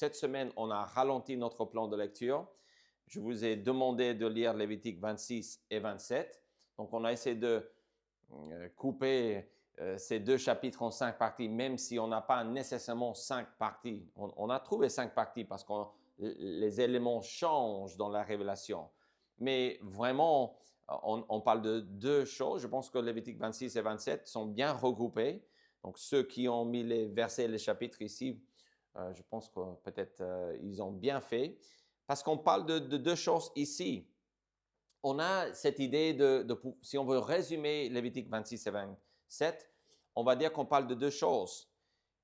cette semaine, on a ralenti notre plan de lecture. Je vous ai demandé de lire Lévitique 26 et 27. Donc, on a essayé de couper ces deux chapitres en 5 parties, même si on n'a pas nécessairement 5 parties. On a trouvé 5 parties parce que les éléments changent dans la révélation. Mais vraiment, on parle de deux choses. Je pense que Lévitique 26 et 27 sont bien regroupés. Donc, ceux qui ont mis les versets et les chapitres ici, je pense que peut-être ils ont bien fait. Parce qu'on parle de deux choses ici. On a cette idée si on veut résumer Lévitique 26 et 27, on va dire qu'on parle de deux choses.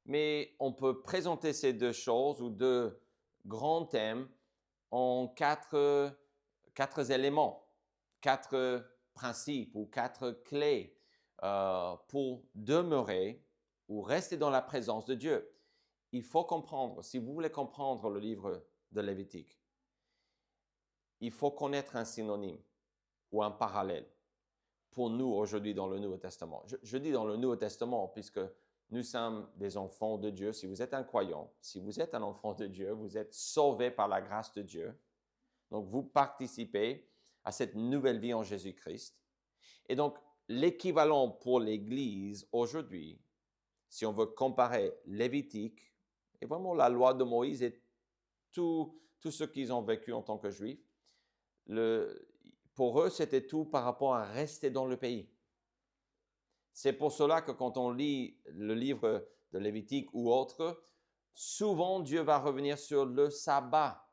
Mais on peut présenter ces deux choses ou deux grands thèmes en quatre éléments, quatre principes ou quatre clés pour demeurer ou rester dans la présence de Dieu. Il faut comprendre, si vous voulez comprendre le livre de Lévitique, il faut connaître un synonyme ou un parallèle pour nous aujourd'hui dans le Nouveau Testament. Je dis dans le Nouveau Testament puisque nous sommes des enfants de Dieu. Si vous êtes un croyant, si vous êtes un enfant de Dieu, vous êtes sauvé par la grâce de Dieu. Donc, vous participez à cette nouvelle vie en Jésus-Christ. Et donc, l'équivalent pour l'Église aujourd'hui, si on veut comparer Lévitique et vraiment la loi de Moïse et tout ce qu'ils ont vécu en tant que Juifs, pour eux, c'était tout par rapport à rester dans le pays. C'est pour cela que quand on lit le livre de Lévitique ou autre, souvent Dieu va revenir sur le sabbat.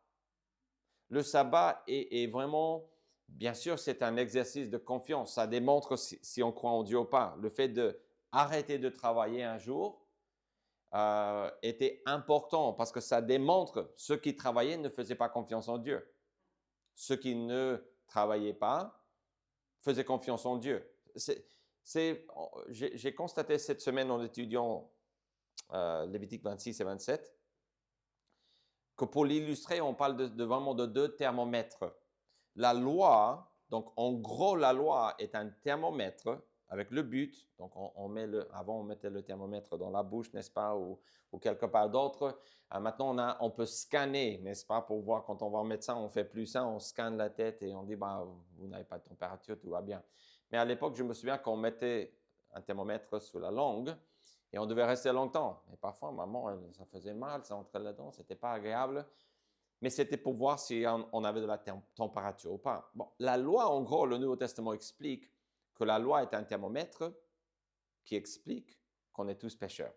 Le sabbat est vraiment, bien sûr, c'est un exercice de confiance. Ça démontre si on croit en Dieu ou pas. Le fait d'arrêter de travailler un jour était important parce que ça démontre ceux qui travaillaient ne faisaient pas confiance en Dieu. Ceux qui ne travaillaient pas faisaient confiance en Dieu. J'ai constaté cette semaine en étudiant Lévitique 26 et 27 que pour l'illustrer, on parle vraiment de deux thermomètres. La loi, donc en gros, la loi est un thermomètre avec le but. Donc avant, on mettait le thermomètre dans la bouche, n'est-ce pas, ou quelque part d'autre. Maintenant, on peut scanner, n'est-ce pas, pour voir quand on va au médecin, on fait plus ça, on scanne la tête et on dit, vous n'avez pas de température, tout va bien. Mais à l'époque, je me souviens qu'on mettait un thermomètre sous la langue et on devait rester longtemps. Et parfois, maman, ça faisait mal, ça entrait là-dedans, c'était pas agréable. Mais c'était pour voir si on avait de la température ou pas. Bon, la loi, en gros, le Nouveau Testament explique que la loi est un thermomètre qui explique qu'on est tous pécheurs.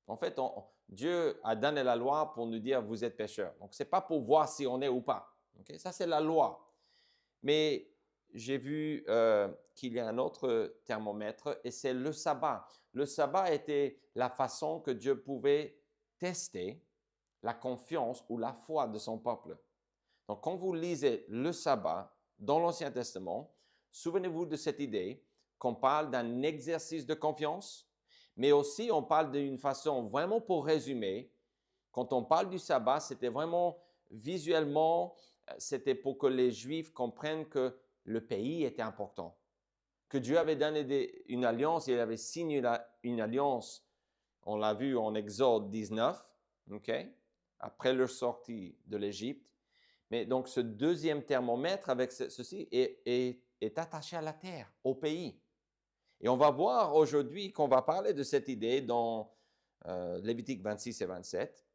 En fait, Dieu a donné la loi pour nous dire vous êtes pécheurs. Donc, c'est pas pour voir si on est ou pas. Okay? Ça, c'est la loi. Mais j'ai vu qu'il y a un autre thermomètre et c'est le sabbat. Le sabbat était la façon que Dieu pouvait tester la confiance ou la foi de son peuple. Donc, quand vous lisez le sabbat dans l'Ancien Testament, souvenez-vous de cette idée qu'on parle d'un exercice de confiance, mais aussi on parle d'une façon vraiment pour résumer. Quand on parle du sabbat, c'était vraiment visuellement, c'était pour que les Juifs comprennent que le pays était important, que Dieu avait donné une alliance, il avait signé une alliance, on l'a vu en Exode 19, ok, après leur sortie de l'Égypte. Mais donc, ce deuxième thermomètre avec ceci est attaché à la terre, au pays. Et on va voir aujourd'hui qu'on va parler de cette idée dans Lévitique 26 et 27.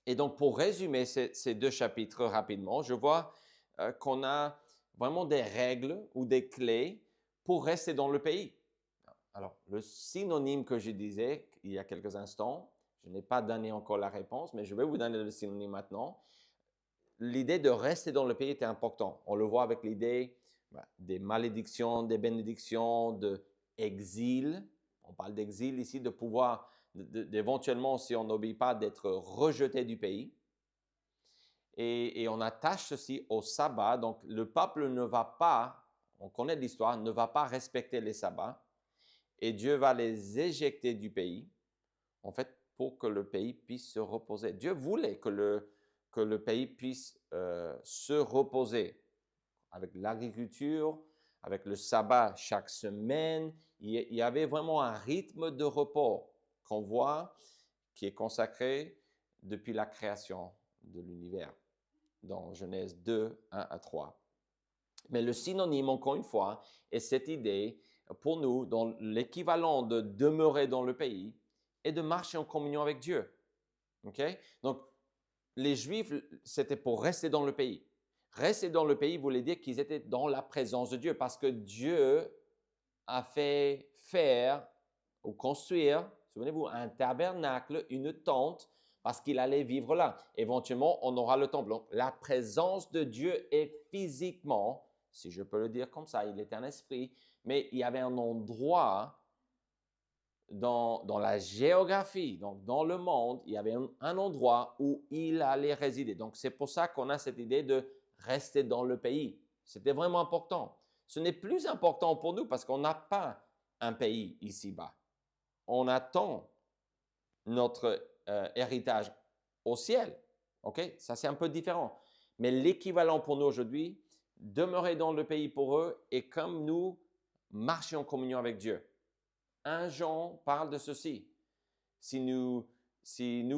Et donc, pour résumer ces deux chapitres rapidement, je vois qu'on a vraiment des règles ou des clés pour rester dans le pays. Alors, le synonyme que je disais il y a quelques instants, je n'ai pas donné encore la réponse, mais je vais vous donner le synonyme maintenant. L'idée de rester dans le pays était importante. On le voit avec l'idée des malédictions, des bénédictions, d'exil. On parle d'exil ici, de pouvoir, d'éventuellement, si on n'obéit pas, d'être rejeté du pays. Et on attache ceci au sabbat. Donc, le peuple ne va pas, on connaît l'histoire, ne va pas respecter les sabbats. Et Dieu va les éjecter du pays, en fait, pour que le pays puisse se reposer. Dieu voulait que le pays puisse se reposer avec l'agriculture, avec le sabbat chaque semaine. Il y avait vraiment un rythme de repos qu'on voit, qui est consacré depuis la création de l'univers, dans Genèse 2, 1 à 3. Mais le synonyme, encore une fois, est cette idée, pour nous, dans l'équivalent de demeurer dans le pays et de marcher en communion avec Dieu. Okay? Donc, les Juifs, c'était pour rester dans le pays. Rester dans le pays voulait dire qu'ils étaient dans la présence de Dieu parce que Dieu a fait faire ou construire, souvenez-vous, un tabernacle, une tente, parce qu'il allait vivre là. Éventuellement, on aura le temple. Donc, la présence de Dieu est physiquement, si je peux le dire comme ça, il est un esprit, mais il y avait un endroit dans la géographie, donc dans le monde, il y avait un endroit où il allait résider. Donc, c'est pour ça qu'on a cette idée de rester dans le pays. C'était vraiment important. Ce n'est plus important pour nous parce qu'on n'a pas un pays ici-bas. On attend notre héritage au ciel. OK? Ça, c'est un peu différent. Mais l'équivalent pour nous aujourd'hui, demeurer dans le pays pour eux est comme nous marcher en communion avec Dieu. 1 Jean parle de ceci. Si nous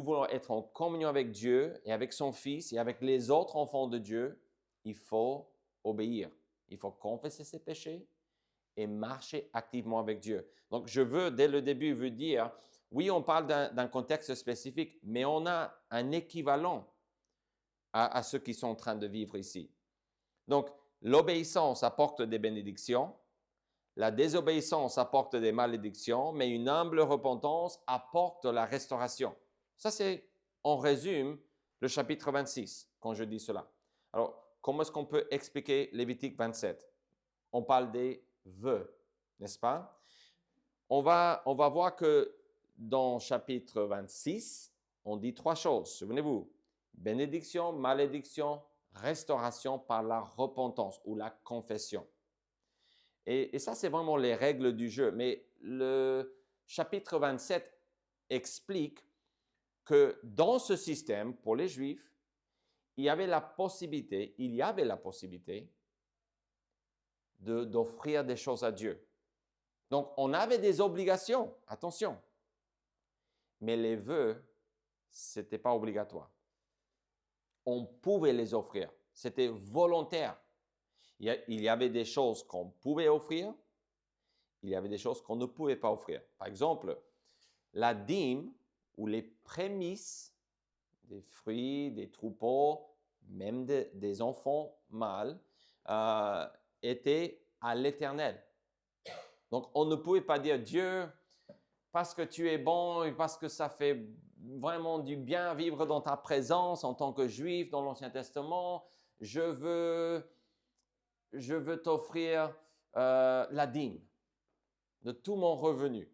voulons être en communion avec Dieu et avec son Fils et avec les autres enfants de Dieu, il faut obéir. Il faut confesser ses péchés et marcher activement avec Dieu. Donc, je veux, dès le début, vous dire, oui, on parle d'un contexte spécifique, mais on a un équivalent à ceux qui sont en train de vivre ici. Donc, l'obéissance apporte des bénédictions. La désobéissance apporte des malédictions, mais une humble repentance apporte la restauration. Ça, c'est, en résume, le chapitre 26, quand je dis cela. Alors, comment est-ce qu'on peut expliquer Lévitique 27? On parle des vœux, n'est-ce pas? On va voir que dans chapitre 26, on dit 3 choses. Souvenez-vous, bénédiction, malédiction, restauration par la repentance ou la confession. Et ça, c'est vraiment les règles du jeu. Mais le chapitre 27 explique que dans ce système, pour les Juifs, il y avait la possibilité d'offrir des choses à Dieu. Donc, on avait des obligations, attention. Mais les vœux, ce n'était pas obligatoire. On pouvait les offrir. C'était volontaire. Il y avait des choses qu'on pouvait offrir, il y avait des choses qu'on ne pouvait pas offrir. Par exemple, la dîme ou les prémices des fruits, des troupeaux, même des enfants mâles, étaient à l'Éternel. Donc, on ne pouvait pas dire Dieu, parce que tu es bon et parce que ça fait vraiment du bien vivre dans ta présence en tant que Juif dans l'Ancien Testament, je veux t'offrir la dîme de tout mon revenu.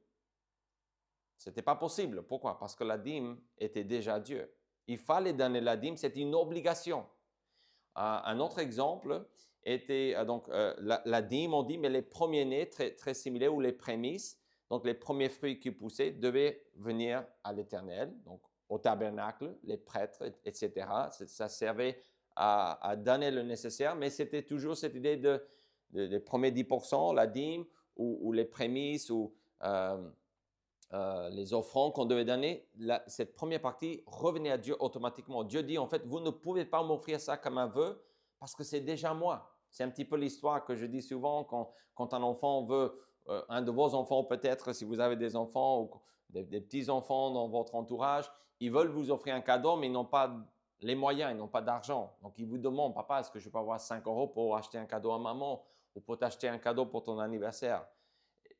Ce n'était pas possible. Pourquoi? Parce que la dîme était déjà Dieu. Il fallait donner la dîme, c'est une obligation. Un autre exemple était la dîme, on dit, mais les premiers-nés, très, très similaires, ou les prémices, donc les premiers fruits qui poussaient, devaient venir à l'Éternel, donc au tabernacle, les prêtres, etc. Ça servait à donner le nécessaire, mais c'était toujours cette idée des premiers 10%, la dîme, ou les prémices, ou les offrandes qu'on devait donner, cette première partie revenait à Dieu automatiquement. Dieu dit, en fait, vous ne pouvez pas m'offrir ça comme un vœu parce que c'est déjà moi. C'est un petit peu l'histoire que je dis souvent quand un enfant veut, un de vos enfants peut-être, si vous avez des enfants ou des petits-enfants dans votre entourage, ils veulent vous offrir un cadeau, mais ils n'ont pas les moyens, ils n'ont pas d'argent. Donc, ils vous demandent, papa, est-ce que je peux avoir 5 € pour acheter un cadeau à maman ou pour t'acheter un cadeau pour ton anniversaire?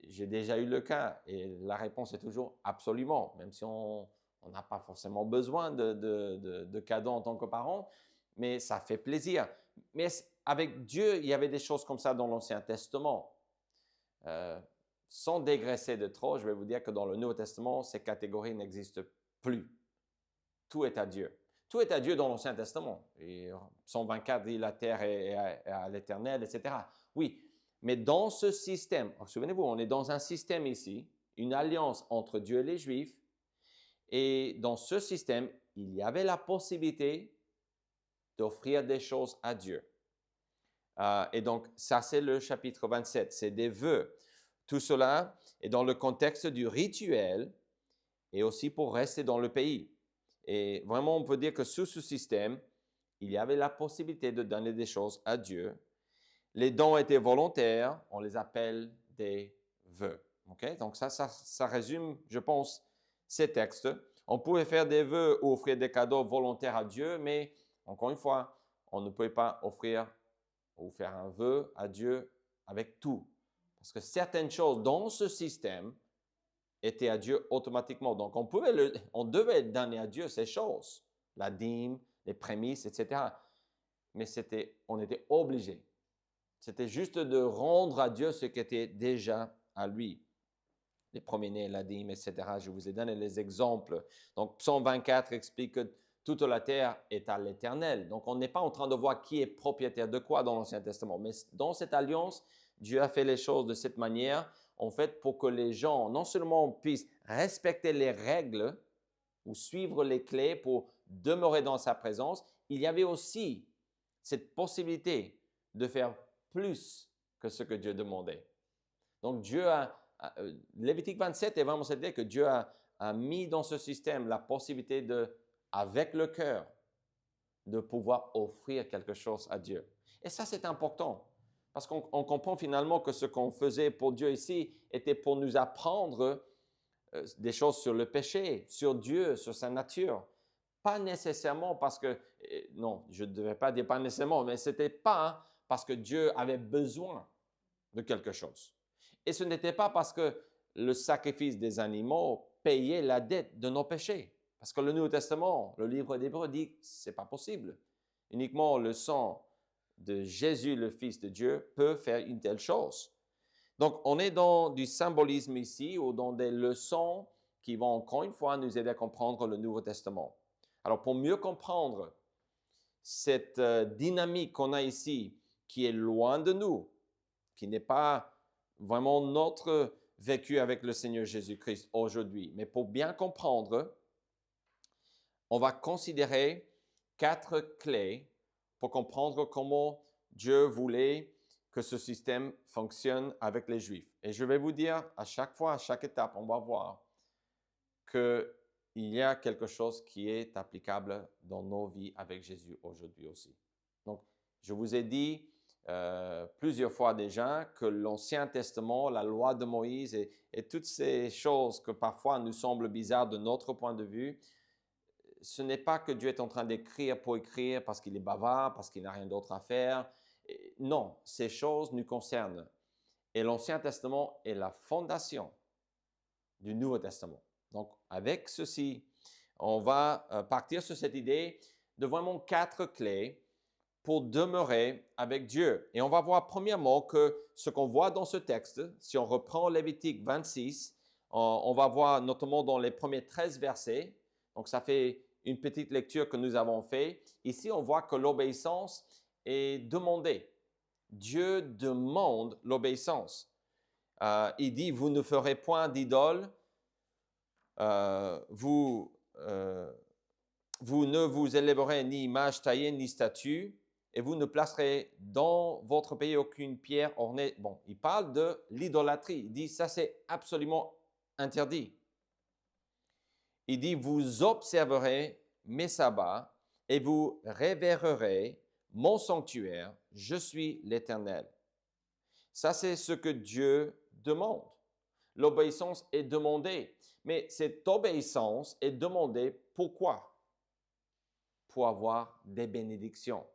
J'ai déjà eu le cas et la réponse est toujours absolument, même si on n'a pas forcément besoin de cadeaux en tant que parent, mais ça fait plaisir. Mais avec Dieu, il y avait des choses comme ça dans l'Ancien Testament. Sans dégraisser de trop, je vais vous dire que dans le Nouveau Testament, ces catégories n'existent plus. Tout est à Dieu. Tout est à Dieu dans l'Ancien Testament. Et Psaume 24 dit la terre est à l'Éternel, etc. Oui, mais dans ce système, souvenez-vous, on est dans un système ici, une alliance entre Dieu et les Juifs, et dans ce système, il y avait la possibilité d'offrir des choses à Dieu. Et donc, ça, c'est le chapitre 27, c'est des vœux. Tout cela est dans le contexte du rituel et aussi pour rester dans le pays. Et vraiment, on peut dire que sous ce système, il y avait la possibilité de donner des choses à Dieu. Les dons étaient volontaires, on les appelle des vœux. Okay? Donc ça résume, je pense, ces textes. On pouvait faire des vœux ou offrir des cadeaux volontaires à Dieu, mais encore une fois, on ne pouvait pas offrir ou faire un vœu à Dieu avec tout. Parce que certaines choses dans ce système étaient à Dieu automatiquement. Donc, on devait donner à Dieu ces choses, la dîme, les prémices, etc. Mais on était obligé. C'était juste de rendre à Dieu ce qui était déjà à lui. Les premiers-nés, la dîme, etc. Je vous ai donné les exemples. Donc, Psaume 24 explique que toute la terre est à l'Éternel. Donc, on n'est pas en train de voir qui est propriétaire de quoi dans l'Ancien Testament. Mais dans cette alliance, Dieu a fait les choses de cette manière, en fait, pour que les gens, non seulement puissent respecter les règles ou suivre les clés pour demeurer dans sa présence, il y avait aussi cette possibilité de faire plus que ce que Dieu demandait. Donc, Lévitique 27 est vraiment cette idée que Dieu a mis dans ce système la possibilité de, avec le cœur, de pouvoir offrir quelque chose à Dieu. Et ça, c'est important, parce qu'on comprend finalement que ce qu'on faisait pour Dieu ici était pour nous apprendre des choses sur le péché, sur Dieu, sur sa nature. Pas nécessairement parce que, non, je ne devais pas dire pas nécessairement, mais ce n'était pas parce que Dieu avait besoin de quelque chose. Et ce n'était pas parce que le sacrifice des animaux payait la dette de nos péchés. Parce que le Nouveau Testament, le livre d'Hébreux dit que ce n'est pas possible. Uniquement le sang de Jésus, le Fils de Dieu, peut faire une telle chose. Donc, on est dans du symbolisme ici ou dans des leçons qui vont encore une fois nous aider à comprendre le Nouveau Testament. Alors, pour mieux comprendre cette dynamique qu'on a ici, qui est loin de nous, qui n'est pas vraiment notre vécu avec le Seigneur Jésus-Christ aujourd'hui, mais pour bien comprendre, on va considérer 4 clés pour comprendre comment Dieu voulait que ce système fonctionne avec les Juifs. Et je vais vous dire, à chaque fois, à chaque étape, on va voir qu'il y a quelque chose qui est applicable dans nos vies avec Jésus aujourd'hui aussi. Donc, je vous ai dit plusieurs fois déjà que l'Ancien Testament, la loi de Moïse et toutes ces choses que parfois nous semblent bizarres de notre point de vue, ce n'est pas que Dieu est en train d'écrire pour écrire parce qu'il est bavard, parce qu'il n'a rien d'autre à faire. Non, ces choses nous concernent. Et l'Ancien Testament est la fondation du Nouveau Testament. Donc, avec ceci, on va partir sur cette idée de vraiment 4 clés pour demeurer avec Dieu. Et on va voir premièrement que ce qu'on voit dans ce texte, si on reprend Lévitique 26, on va voir notamment dans les premiers 13 versets, donc ça fait une petite lecture que nous avons fait. Ici, on voit que l'obéissance est demandée. Dieu demande l'obéissance. Il dit, vous ne ferez point d'idole, vous ne vous élèverez ni image taillée ni statue, et vous ne placerez dans votre pays aucune pierre ornée. Bon, il parle de l'idolâtrie. Il dit, ça c'est absolument interdit. Il dit, vous observerez mes sabbats et vous révérerez mon sanctuaire. Je suis l'Éternel. Ça, c'est ce que Dieu demande. L'obéissance est demandée. Mais cette obéissance est demandée pourquoi? Pour avoir des bénédictions.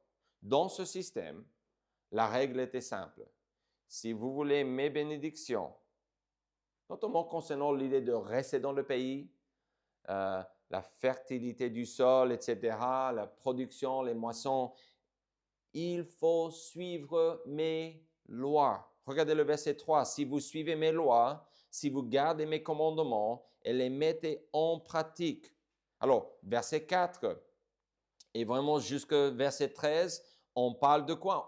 Dans ce système, la règle était simple. Si vous voulez mes bénédictions, notamment concernant l'idée de rester dans le pays, la fertilité du sol, etc., la production, les moissons, il faut suivre mes lois. Regardez le verset 3. Si vous suivez mes lois, si vous gardez mes commandements et les mettez en pratique. Alors, verset 4 et vraiment jusqu'au verset 13, on parle de quoi?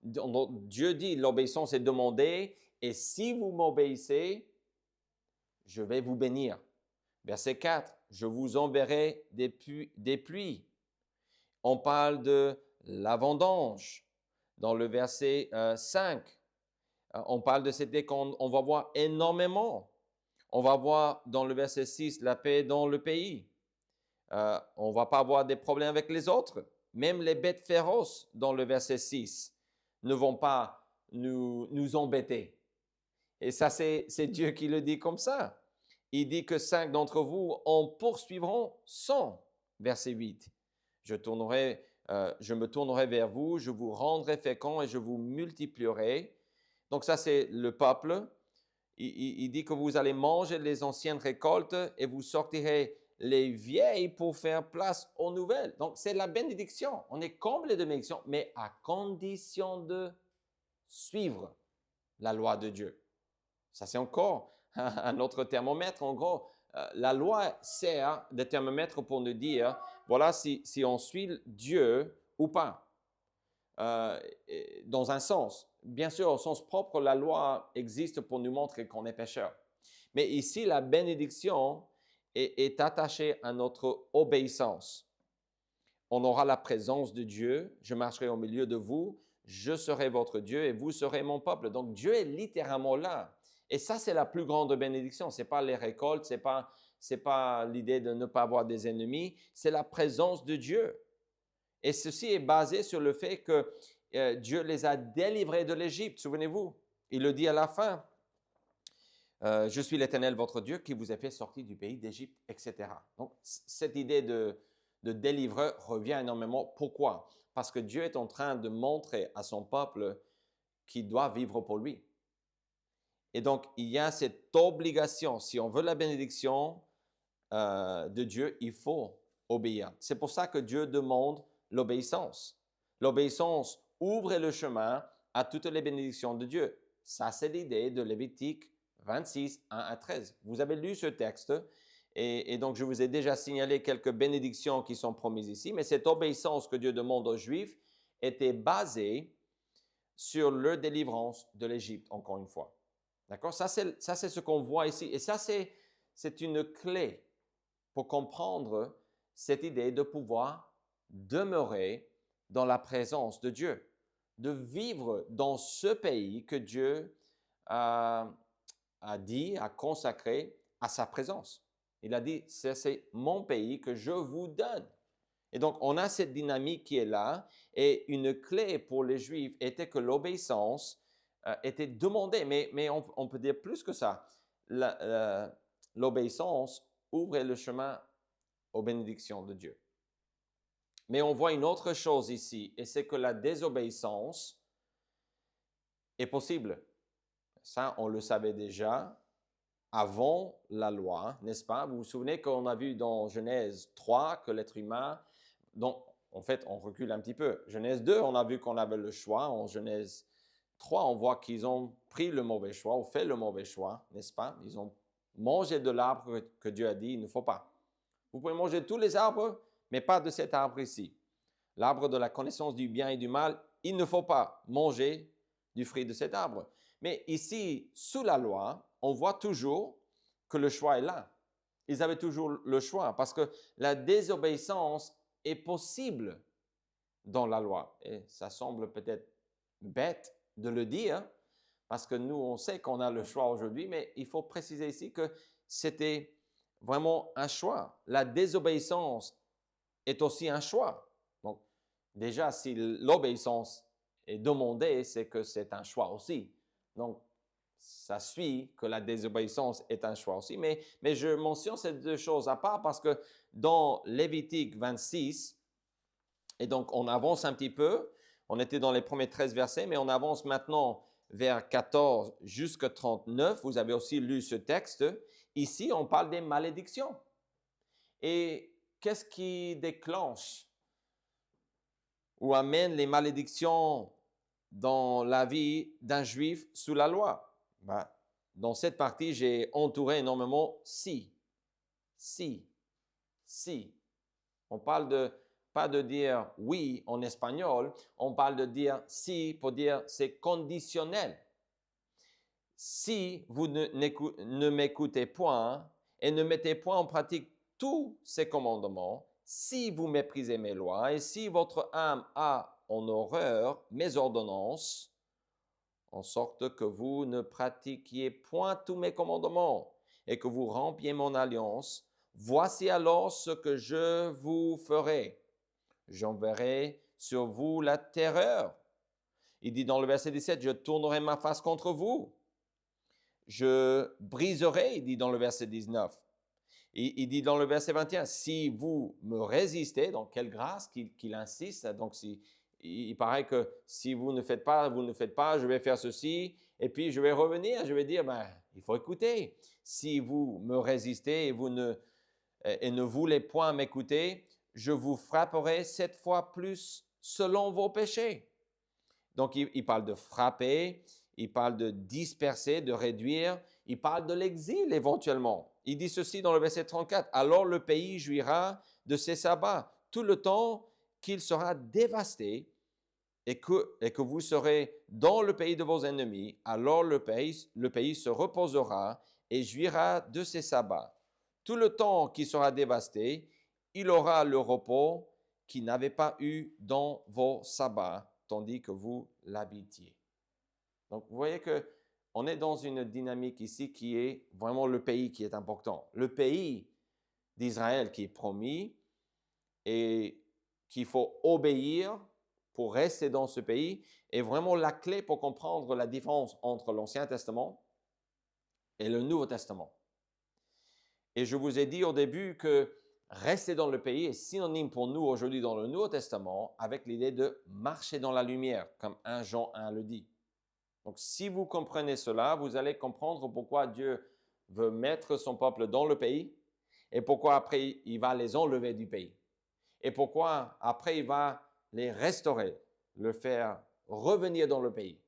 Dieu dit, l'obéissance est demandée et si vous m'obéissez, je vais vous bénir. Verset 4, je vous enverrai des pluies. On parle de la vendange dans le verset 5. On parle de cette idée qu'on va voir énormément. On va voir dans le verset 6 la paix dans le pays. on ne va pas avoir des problèmes avec les autres. Même les bêtes féroces, dans le verset 6, ne vont pas nous embêter. Et ça, c'est Dieu qui le dit comme ça. Il dit que 5 d'entre vous en poursuivront 100. Verset 8. Je me tournerai vers vous, je vous rendrai fécond et je vous multiplierai. Donc ça, c'est le peuple. Il dit que vous allez manger les anciennes récoltes et vous sortirez les vieilles pour faire place aux nouvelles. Donc, c'est la bénédiction. On est comblé de bénédiction, mais à condition de suivre la loi de Dieu. Ça, c'est encore un autre thermomètre. En gros, la loi sert de thermomètre pour nous dire, voilà, si on suit Dieu ou pas. Dans un sens. Bien sûr, au sens propre, la loi existe pour nous montrer qu'on est pécheur. Mais ici, la bénédiction est attachée à notre obéissance. On aura la présence de Dieu. Je marcherai au milieu de vous. Je serai votre Dieu et vous serez mon peuple. Donc, Dieu est littéralement là. Et ça, c'est la plus grande bénédiction. Ce n'est pas les récoltes, ce n'est pas l'idée de ne pas avoir des ennemis. C'est la présence de Dieu. Et ceci est basé sur le fait que Dieu les a délivrés de l'Égypte. Souvenez-vous, il le dit à la fin. Je suis l'Éternel, votre Dieu, qui vous a fait sortir du pays d'Égypte, etc. Donc, cette idée de délivreur revient énormément. Pourquoi? Parce que Dieu est en train de montrer à son peuple qu'il doit vivre pour lui. Et donc, il y a cette obligation. Si on veut la bénédiction de Dieu, il faut obéir. C'est pour ça que Dieu demande l'obéissance. L'obéissance ouvre le chemin à toutes les bénédictions de Dieu. Ça, c'est l'idée de Lévitique 26, 1 à 13. Vous avez lu ce texte et donc je vous ai déjà signalé quelques bénédictions qui sont promises ici, mais cette obéissance que Dieu demande aux Juifs était basée sur leur délivrance de l'Égypte, encore une fois. D'accord? Ça, c'est ce qu'on voit ici. Et ça, c'est une clé pour comprendre cette idée de pouvoir demeurer dans la présence de Dieu, de vivre dans ce pays que Dieu a consacré à sa présence. Il a dit, c'est mon pays que je vous donne. Et donc, on a cette dynamique qui est là. Et une clé pour les Juifs était que l'obéissance était demandée. Mais on peut dire plus que ça. L'obéissance ouvrait le chemin aux bénédictions de Dieu. Mais on voit une autre chose ici, et c'est que la désobéissance est possible. Ça, on le savait déjà avant la loi, n'est-ce pas? Vous vous souvenez qu'on a vu dans Genèse 3 que l'être humain, donc en fait, on recule un petit peu. Genèse 2, on a vu qu'on avait le choix. En Genèse 3, on voit qu'ils ont pris le mauvais choix ou fait le mauvais choix, n'est-ce pas? Ils ont mangé de l'arbre que Dieu a dit, il ne faut pas. Vous pouvez manger tous les arbres, mais pas de cet arbre ici. L'arbre de la connaissance du bien et du mal, il ne faut pas manger du fruit de cet arbre. Mais ici, sous la loi, on voit toujours que le choix est là. Ils avaient toujours le choix parce que la désobéissance est possible dans la loi. Et ça semble peut-être bête de le dire parce que nous, on sait qu'on a le choix aujourd'hui, mais il faut préciser ici que c'était vraiment un choix. La désobéissance est aussi un choix. Donc, déjà, si l'obéissance est demandée, c'est que c'est un choix aussi. Donc, ça suit que la désobéissance est un choix aussi. Mais je mentionne ces deux choses à part parce que dans Lévitique 26, et donc on avance un petit peu, on était dans les premiers 13 versets, mais on avance maintenant vers 14 jusqu'à 39. Vous avez aussi lu ce texte. Ici, on parle des malédictions. Et qu'est-ce qui déclenche ou amène les malédictions dans la vie d'un juif sous la loi? Dans cette partie, j'ai entouré énormément si. On parle pas de dire oui en espagnol, on parle de dire si pour dire c'est conditionnel. Si vous ne m'écoutez point et ne mettez point en pratique tous ces commandements, si vous méprisez mes lois et si votre âme a en horreur mes ordonnances, en sorte que vous ne pratiquiez point tous mes commandements et que vous rompiez mon alliance, voici alors ce que je vous ferai. J'enverrai sur vous la terreur. Il dit dans le verset 17, je tournerai ma face contre vous. Je briserai, il dit dans le verset 19. Il dit dans le verset 21, si vous me résistez, donc quelle grâce qu'il insiste. Donc il paraît que si vous ne faites pas, vous ne faites pas, je vais faire ceci. Et puis je vais revenir, je vais dire, il faut écouter. Si vous me résistez et ne voulez point m'écouter, je vous frapperai 7 fois plus selon vos péchés. Donc, il parle de frapper, il parle de disperser, de réduire, il parle de l'exil éventuellement. Il dit ceci dans le verset 34, « Alors le pays jouira de ses sabbats tout le temps qu'il sera dévasté et que vous serez dans le pays de vos ennemis. Alors le pays se reposera et jouira de ses sabbats. Tout le temps qu'il sera dévasté, il aura le repos qu'il n'avait pas eu dans vos sabbats, tandis que vous l'habitiez. » Donc, vous voyez qu'on est dans une dynamique ici qui est vraiment le pays qui est important. Le pays d'Israël qui est promis et qu'il faut obéir pour rester dans ce pays est vraiment la clé pour comprendre la différence entre l'Ancien Testament et le Nouveau Testament. Et je vous ai dit au début que rester dans le pays est synonyme pour nous aujourd'hui dans le Nouveau Testament avec l'idée de marcher dans la lumière, comme 1 Jean 1 le dit. Donc, si vous comprenez cela, vous allez comprendre pourquoi Dieu veut mettre son peuple dans le pays et pourquoi après il va les enlever du pays. Et pourquoi après il va les restaurer, le faire revenir dans le pays.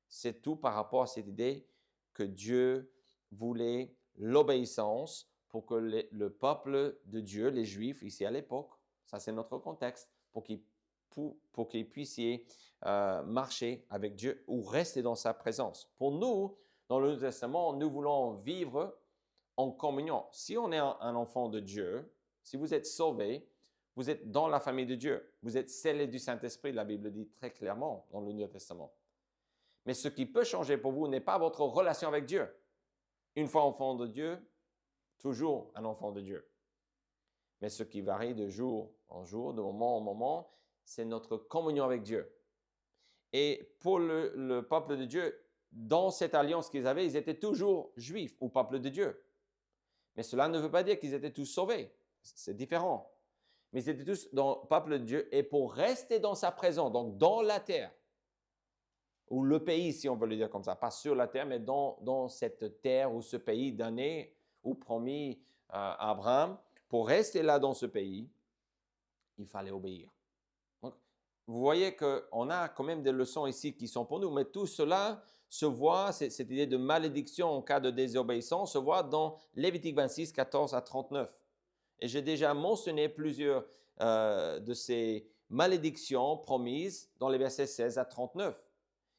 C'est tout par rapport à cette idée que Dieu voulait l'obéissance pour que le peuple de Dieu, les Juifs, ici à l'époque, ça c'est notre contexte, pour qu'ils puissent marcher avec Dieu ou rester dans sa présence. Pour nous, dans le Nouveau Testament, nous voulons vivre en communion. Si on est un enfant de Dieu, si vous êtes sauvé, vous êtes dans la famille de Dieu. Vous êtes scellés du Saint-Esprit, la Bible dit très clairement dans le Nouveau Testament. Mais ce qui peut changer pour vous n'est pas votre relation avec Dieu. Une fois enfant de Dieu, toujours un enfant de Dieu. Mais ce qui varie de jour en jour, de moment en moment, c'est notre communion avec Dieu. Et pour le peuple de Dieu, dans cette alliance qu'ils avaient, ils étaient toujours juifs ou peuple de Dieu. Mais cela ne veut pas dire qu'ils étaient tous sauvés. C'est différent. Mais ils étaient tous dans le peuple de Dieu et pour rester dans sa présence, donc dans la terre, ou le pays, si on veut le dire comme ça, pas sur la terre, mais dans cette terre ou ce pays donné ou promis à Abraham, pour rester là dans ce pays, il fallait obéir. Donc, vous voyez qu'on a quand même des leçons ici qui sont pour nous, mais tout cela se voit, cette idée de malédiction en cas de désobéissance, se voit dans Lévitique 26, 14 à 39. Et j'ai déjà mentionné plusieurs de ces malédictions promises dans les versets 16 à 39.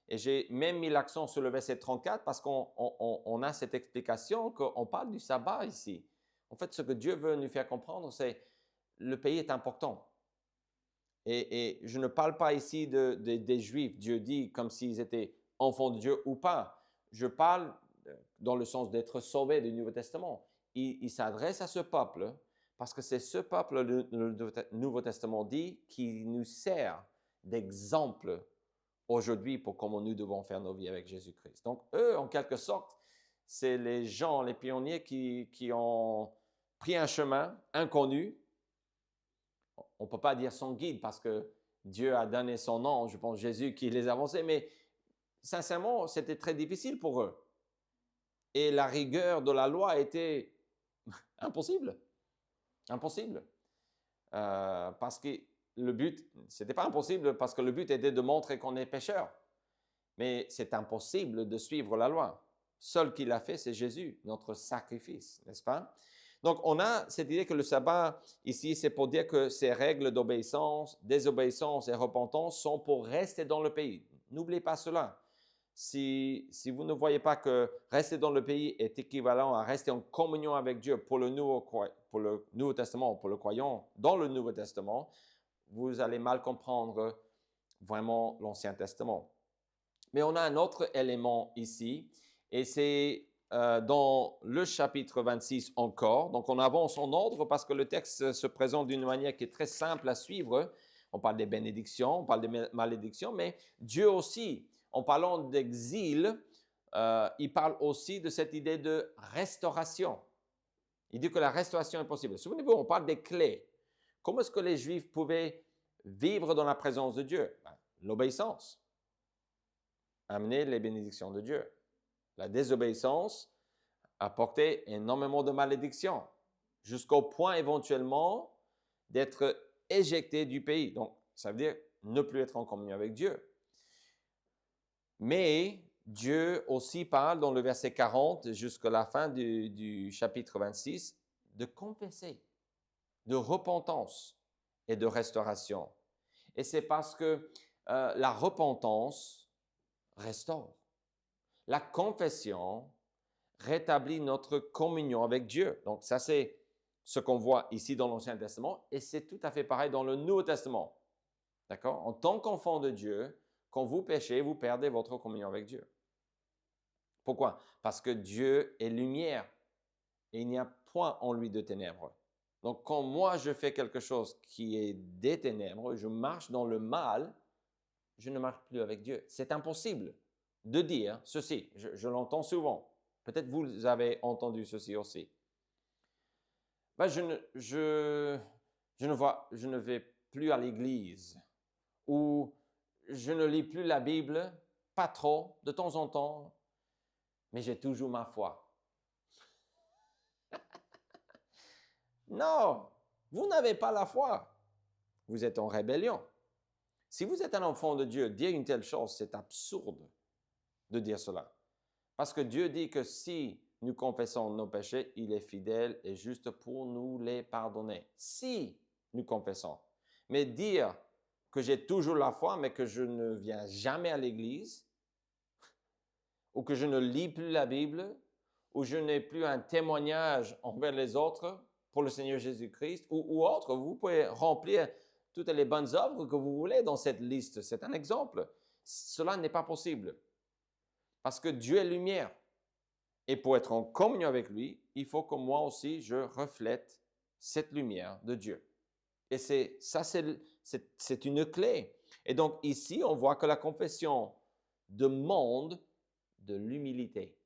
Et j'ai même mis l'accent sur le verset 34 parce qu'on a cette explication qu'on parle du sabbat ici. En fait, ce que Dieu veut nous faire comprendre, c'est le pays est important. Et je ne parle pas ici des Juifs. Dieu dit comme s'ils étaient enfants de Dieu ou pas. Je parle dans le sens d'être sauvés du Nouveau Testament. Il s'adresse à ce peuple parce que c'est ce peuple, le Nouveau Testament dit, qui nous sert d'exemple aujourd'hui pour comment nous devons faire nos vies avec Jésus-Christ. Donc, eux, en quelque sorte, c'est les gens, les pionniers qui ont pris un chemin inconnu. On ne peut pas dire son guide parce que Dieu a donné son nom, je pense Jésus qui les a avancés, mais sincèrement, c'était très difficile pour eux. Et la rigueur de la loi était impossible. Impossible. Parce que le but, c'était pas impossible parce que le but était de montrer qu'on est pécheur. Mais c'est impossible de suivre la loi. Seul qui l'a fait, c'est Jésus, notre sacrifice, n'est-ce pas? Donc, on a cette idée que le sabbat, ici, c'est pour dire que ces règles d'obéissance, désobéissance et repentance sont pour rester dans le pays. N'oubliez pas cela. Si vous ne voyez pas que rester dans le pays est équivalent à rester en communion avec Dieu pour le Nouveau Testament, pour le croyant dans le Nouveau Testament, vous allez mal comprendre vraiment l'Ancien Testament. Mais on a un autre élément ici, et c'est dans le chapitre 26 encore. Donc, on avance en ordre parce que le texte se présente d'une manière qui est très simple à suivre. On parle des bénédictions, on parle des malédictions, mais Dieu aussi, en parlant d'exil, il parle aussi de cette idée de restauration. Il dit que la restauration est possible. Souvenez-vous, on parle des clés. Comment est-ce que les Juifs pouvaient vivre dans la présence de Dieu? L'obéissance. Amener les bénédictions de Dieu. La désobéissance apportait énormément de malédictions, jusqu'au point éventuellement d'être éjecté du pays. Donc, ça veut dire ne plus être en communion avec Dieu. Mais Dieu aussi parle dans le verset 40 jusqu'à la fin du chapitre 26 de confesser, de repentance et de restauration. Et c'est parce que la repentance restaure. La confession rétablit notre communion avec Dieu. Donc ça, c'est ce qu'on voit ici dans l'Ancien Testament et c'est tout à fait pareil dans le Nouveau Testament. D'accord? En tant qu'enfant de Dieu, quand vous péchez, vous perdez votre communion avec Dieu. Pourquoi? Parce que Dieu est lumière et il n'y a point en lui de ténèbres. Donc, quand moi je fais quelque chose qui est des ténèbres, je marche dans le mal, je ne marche plus avec Dieu. C'est impossible de dire ceci. Je l'entends souvent. Peut-être vous avez entendu ceci aussi. Ben, je ne vais plus à l'église ou je ne lis plus la Bible, pas trop, de temps en temps, mais j'ai toujours ma foi. Non, vous n'avez pas la foi. Vous êtes en rébellion. Si vous êtes un enfant de Dieu, dire une telle chose, c'est absurde de dire cela. Parce que Dieu dit que si nous confessons nos péchés, il est fidèle et juste pour nous les pardonner. Si nous confessons. Mais dire que j'ai toujours la foi, mais que je ne viens jamais à l'église, ou que je ne lis plus la Bible, ou je n'ai plus un témoignage envers les autres pour le Seigneur Jésus-Christ, ou autre, vous pouvez remplir toutes les bonnes œuvres que vous voulez dans cette liste. C'est un exemple. Cela n'est pas possible. Parce que Dieu est lumière. Et pour être en communion avec lui, il faut que moi aussi, je reflète cette lumière de Dieu. Et c'est une clé. Et donc ici, on voit que la confession demande de l'humilité.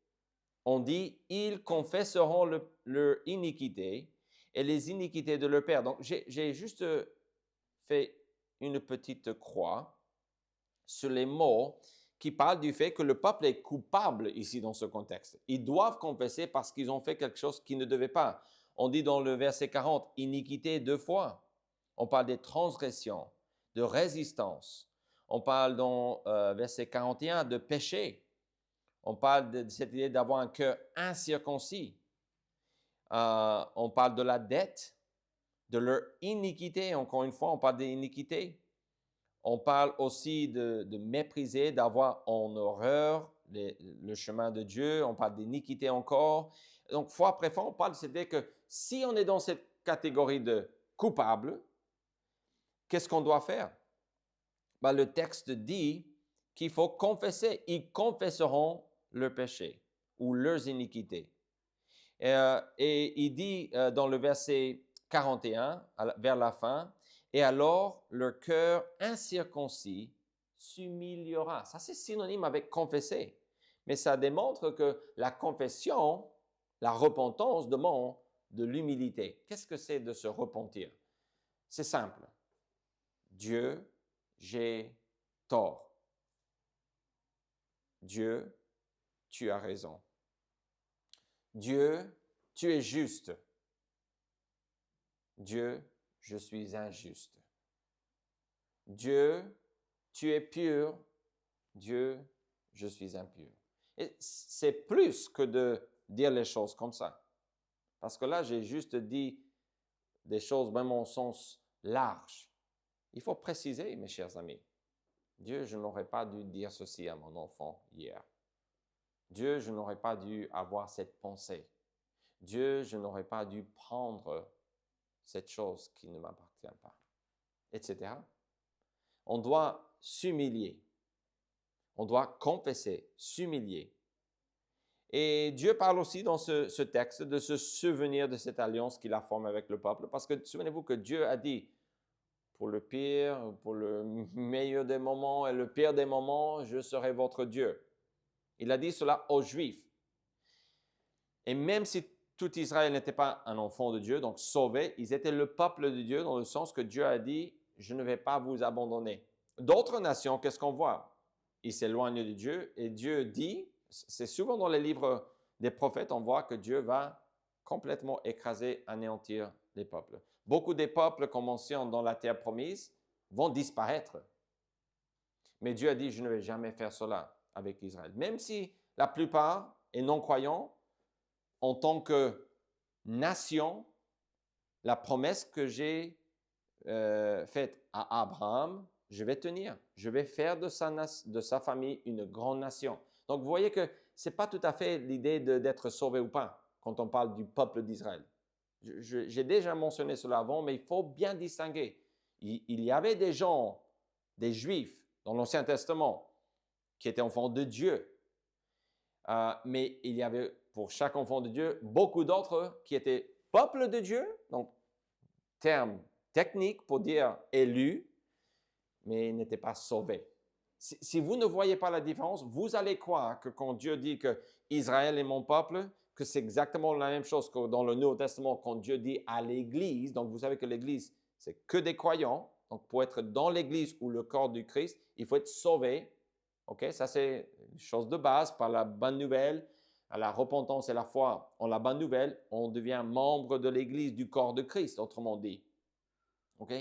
On dit, ils confesseront leur iniquité et les iniquités de leur père. Donc j'ai juste fait une petite croix sur les mots qui parlent du fait que le peuple est coupable ici dans ce contexte. Ils doivent confesser parce qu'ils ont fait quelque chose qu'ils ne devaient pas. On dit dans le verset 40, iniquité 2 fois. On parle des transgressions, de résistance. On parle dans verset 41 de péché. On parle de cette idée d'avoir un cœur incirconcis. On parle de la dette, de leur iniquité. Encore une fois, on parle des iniquités. On parle aussi de mépriser, d'avoir en horreur le chemin de Dieu. On parle d'iniquité encore. Donc, fois après fois, on parle de cette idée que si on est dans cette catégorie de coupable, qu'est-ce qu'on doit faire? Ben, le texte dit qu'il faut confesser. Ils confesseront leurs péchés ou leurs iniquités. Et il dit dans le verset 41, vers la fin, et alors leur cœur incirconcis s'humiliera. Ça, c'est synonyme avec confesser. Mais ça démontre que la confession, la repentance demande de l'humilité. Qu'est-ce que c'est de se repentir? C'est simple. Dieu, j'ai tort. Dieu, tu as raison. Dieu, tu es juste. Dieu, je suis injuste. Dieu, tu es pur. Dieu, je suis impur. Et c'est plus que de dire les choses comme ça. Parce que là, j'ai juste dit des choses vraiment au sens large. Il faut préciser, mes chers amis. Dieu, je n'aurais pas dû dire ceci à mon enfant hier. Dieu, je n'aurais pas dû avoir cette pensée. Dieu, je n'aurais pas dû prendre cette chose qui ne m'appartient pas, etc. On doit s'humilier. On doit confesser, s'humilier. Et Dieu parle aussi dans ce texte de se souvenir de cette alliance qu'il a formée avec le peuple, parce que souvenez-vous que Dieu a dit, pour le pire, pour le meilleur des moments et le pire des moments, je serai votre Dieu. Il a dit cela aux Juifs. Et même si tout Israël n'était pas un enfant de Dieu, donc sauvé, ils étaient le peuple de Dieu dans le sens que Dieu a dit, je ne vais pas vous abandonner. D'autres nations, qu'est-ce qu'on voit? Ils s'éloignent de Dieu et Dieu dit, c'est souvent dans les livres des prophètes, on voit que Dieu va complètement écraser, anéantir les peuples. Beaucoup des peuples qu'on mentionne dans la terre promise vont disparaître. Mais Dieu a dit, je ne vais jamais faire cela avec Israël. Même si la plupart est non-croyants, en tant que nation, la promesse que j'ai faite à Abraham, je vais tenir. Je vais faire de sa famille une grande nation. Donc, vous voyez que ce n'est pas tout à fait l'idée d'être sauvé ou pas quand on parle du peuple d'Israël. J'ai déjà mentionné cela avant, mais il faut bien distinguer. Il y avait des gens, des Juifs, dans l'Ancien Testament, qui étaient enfants de Dieu. Mais il y avait pour chaque enfant de Dieu beaucoup d'autres qui étaient peuple de Dieu, donc terme technique pour dire élus, mais n'étaient pas sauvés. Si vous ne voyez pas la différence, vous allez croire que quand Dieu dit que Israël est mon peuple, que c'est exactement la même chose que dans le Nouveau Testament quand Dieu dit à l'Église. Donc vous savez que l'Église, c'est que des croyants. Donc pour être dans l'Église ou le corps du Christ, il faut être sauvé. OK, ça c'est une chose de base par la bonne nouvelle, à la repentance et la foi en la bonne nouvelle, on devient membre de l'Église, du corps de Christ, autrement dit. OK?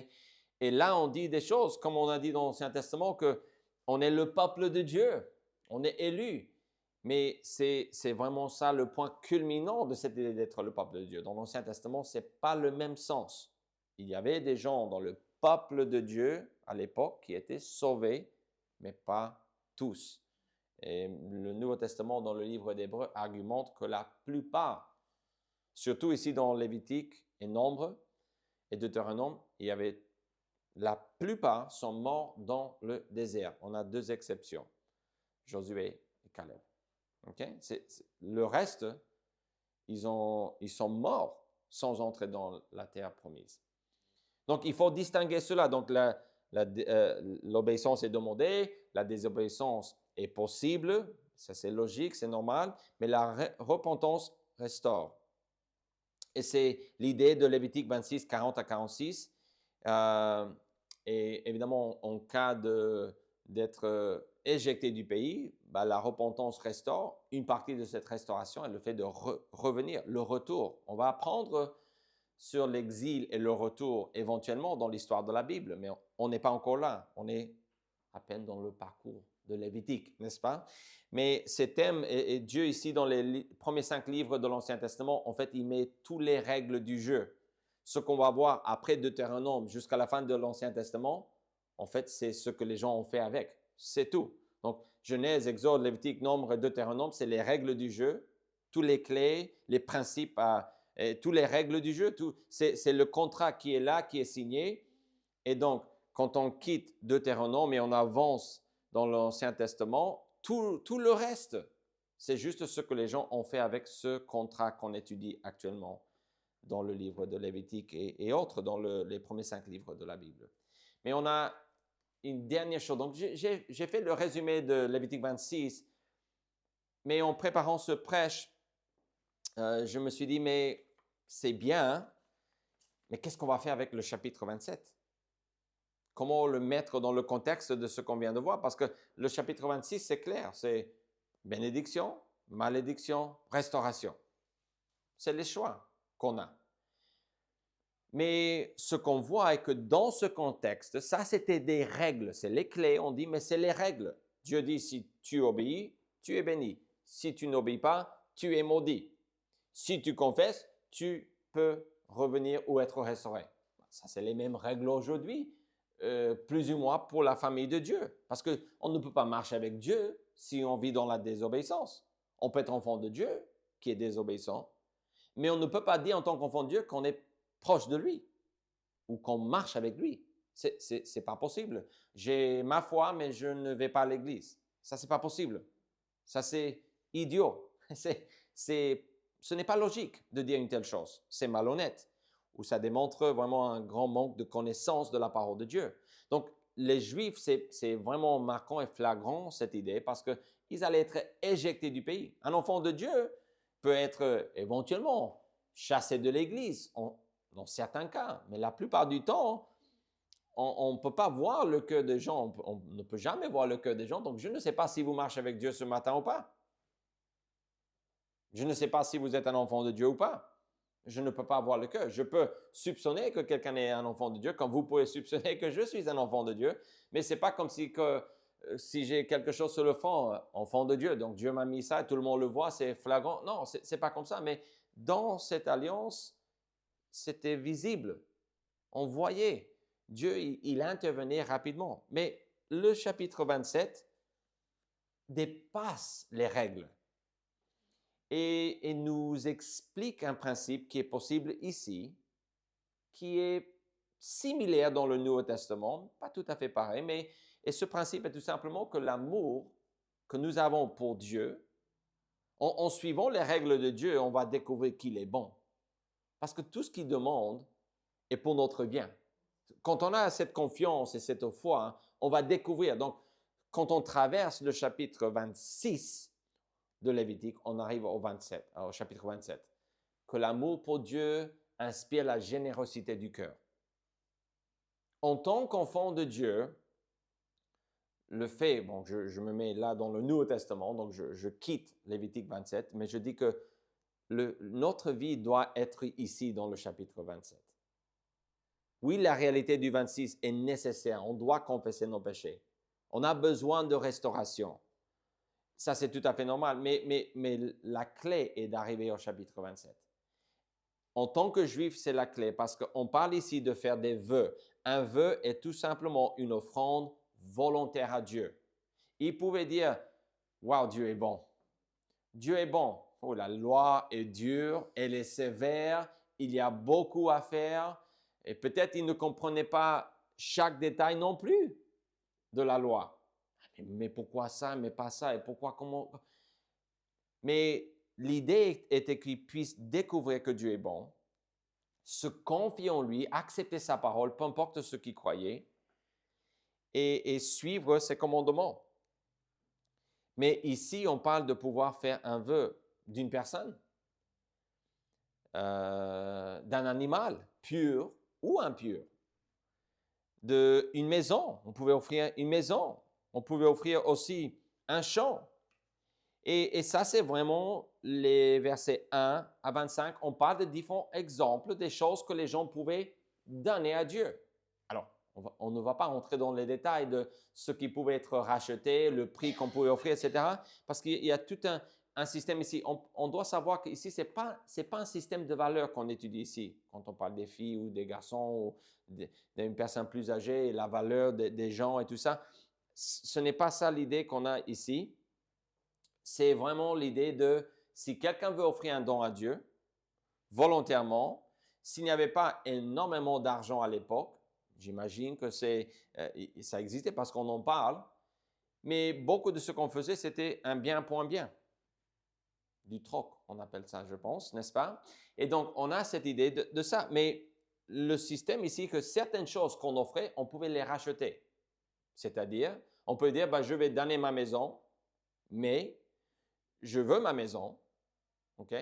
Et là, on dit des choses, comme on a dit dans l'Ancien Testament, qu'on est le peuple de Dieu, on est élu. Mais c'est vraiment ça le point culminant de cette idée d'être le peuple de Dieu. Dans l'Ancien Testament, ce n'est pas le même sens. Il y avait des gens dans le peuple de Dieu à l'époque qui étaient sauvés, mais pas tous. Et le Nouveau Testament, dans le livre d'Hébreux, argumente que la plupart, surtout ici dans Lévitique et Nombre et Deutéronome, la plupart sont morts dans le désert. On a deux exceptions, Josué et Caleb. Okay? Le reste, ils sont morts sans entrer dans la terre promise. Donc, il faut distinguer cela. Donc, l'obéissance est demandée, la désobéissance est possible, ça c'est logique, c'est normal, mais la repentance restaure. Et c'est l'idée de Lévitique 26, 40 à 46. Et évidemment, en cas d'être éjecté du pays, la repentance restaure. Une partie de cette restauration est le fait de revenir, le retour. On va apprendre sur l'exil et le retour éventuellement dans l'histoire de la Bible, mais on n'est pas encore là. On est à peine dans le parcours de Lévitique, n'est-ce pas? Mais ces thèmes, et Dieu ici dans les premiers 5 livres de l'Ancien Testament, en fait, il met toutes les règles du jeu. Ce qu'on va voir après Deutéronome jusqu'à la fin de l'Ancien Testament, en fait, c'est ce que les gens ont fait avec. C'est tout. Donc, Genèse, Exode, Lévitique, Nombre et Deutéronome, c'est les règles du jeu, tous les clés, les principes, et toutes les règles du jeu. C'est le contrat qui est là, qui est signé. Et donc, quand on quitte Deutéronome et on avance dans l'Ancien Testament, tout le reste, c'est juste ce que les gens ont fait avec ce contrat qu'on étudie actuellement dans le livre de Lévitique et autres, dans les premiers 5 livres de la Bible. Mais on a une dernière chose. Donc, j'ai fait le résumé de Lévitique 26, mais en préparant ce prêche, je me suis dit, mais c'est bien, mais qu'est-ce qu'on va faire avec le chapitre 27? Comment le mettre dans le contexte de ce qu'on vient de voir? Parce que le chapitre 26, c'est clair, c'est bénédiction, malédiction, restauration. C'est les choix qu'on a. Mais ce qu'on voit est que dans ce contexte, ça c'était des règles, c'est les clés, on dit, mais c'est les règles. Dieu dit, si tu obéis, tu es béni. Si tu n'obéis pas, tu es maudit. Si tu confesses, tu peux revenir ou être restauré. Ça, c'est les mêmes règles aujourd'hui, plus ou moins pour la famille de Dieu. Parce qu'on ne peut pas marcher avec Dieu si on vit dans la désobéissance. On peut être enfant de Dieu qui est désobéissant, mais on ne peut pas dire en tant qu'enfant de Dieu qu'on est proche de lui ou qu'on marche avec lui. C'est pas possible. J'ai ma foi, mais je ne vais pas à l'église. Ça, c'est pas possible. Ça, c'est idiot. Ce n'est pas logique de dire une telle chose. C'est malhonnête. Ou ça démontre vraiment un grand manque de connaissance de la parole de Dieu. Donc, les Juifs, c'est vraiment marquant et flagrant cette idée parce qu'ils allaient être éjectés du pays. Un enfant de Dieu peut être éventuellement chassé de l'Église, dans certains cas, mais la plupart du temps, on ne peut pas voir le cœur des gens, on ne peut jamais voir le cœur des gens. Donc, je ne sais pas si vous marchez avec Dieu ce matin ou pas. Je ne sais pas si vous êtes un enfant de Dieu ou pas. Je ne peux pas voir le cœur. Je peux soupçonner que quelqu'un est un enfant de Dieu, comme vous pouvez soupçonner que je suis un enfant de Dieu, mais ce n'est pas comme si j'ai quelque chose sur le front, enfant de Dieu, donc Dieu m'a mis ça, tout le monde le voit, c'est flagrant. Non, ce n'est pas comme ça, mais dans cette alliance, c'était visible. On voyait. Dieu, il intervenait rapidement. Mais le chapitre 27 dépasse les règles et nous explique un principe qui est possible ici, qui est similaire dans le Nouveau Testament, pas tout à fait pareil, mais et ce principe est tout simplement que l'amour que nous avons pour Dieu, en suivant les règles de Dieu, on va découvrir qu'il est bon. Parce que tout ce qu'il demande est pour notre bien. Quand on a cette confiance et cette foi, on va découvrir. Donc, quand on traverse le chapitre 26 de Lévitique, on arrive au chapitre 27. Que l'amour pour Dieu inspire la générosité du cœur. En tant qu'enfant de Dieu, le fait, bon, je me mets là dans le Nouveau Testament, donc je quitte Lévitique 27, mais je dis que notre vie doit être ici dans le chapitre 27. Oui, la réalité du 26 est nécessaire. On doit confesser nos péchés. On a besoin de restauration. Ça, c'est tout à fait normal. Mais la clé est d'arriver au chapitre 27. En tant que juif, c'est la clé parce qu'on parle ici de faire des vœux. Un vœu est tout simplement une offrande volontaire à Dieu. Il pouvait dire, « Wow, Dieu est bon. Dieu est bon. Oh, la loi est dure, elle est sévère, il y a beaucoup à faire. » Et peut-être il ne comprenait pas chaque détail non plus de la loi. Mais pourquoi ça, mais pas ça, et pourquoi, comment? Mais l'idée était qu'il puisse découvrir que Dieu est bon, se confier en lui, accepter sa parole, peu importe ce qu'il croyait, et suivre ses commandements. Mais ici, on parle de pouvoir faire un vœu d'une personne, d'un animal, pur ou impur, d'une maison. On pouvait offrir une maison. On pouvait offrir aussi un champ. Et ça, c'est vraiment les versets 1 à 25. On parle de différents exemples des choses que les gens pouvaient donner à Dieu. Alors, on ne va pas rentrer dans les détails de ce qui pouvait être racheté, le prix qu'on pouvait offrir, etc. Parce qu'il y a tout un système ici. On doit savoir qu'ici, ce n'est pas un système de valeurs qu'on étudie ici. Quand on parle des filles ou des garçons ou d'une personne plus âgée, la valeur des gens et tout ça. Ce n'est pas ça l'idée qu'on a ici. C'est vraiment l'idée de, si quelqu'un veut offrir un don à Dieu, volontairement, s'il n'y avait pas énormément d'argent à l'époque, j'imagine que ça existait parce qu'on en parle, mais beaucoup de ce qu'on faisait, c'était un bien pour un bien. Du troc, on appelle ça, je pense, n'est-ce pas? Et donc, on a cette idée de ça. Mais le système ici, que certaines choses qu'on offrait, on pouvait les racheter. C'est-à-dire, on peut dire, je vais donner ma maison, mais je veux ma maison, OK?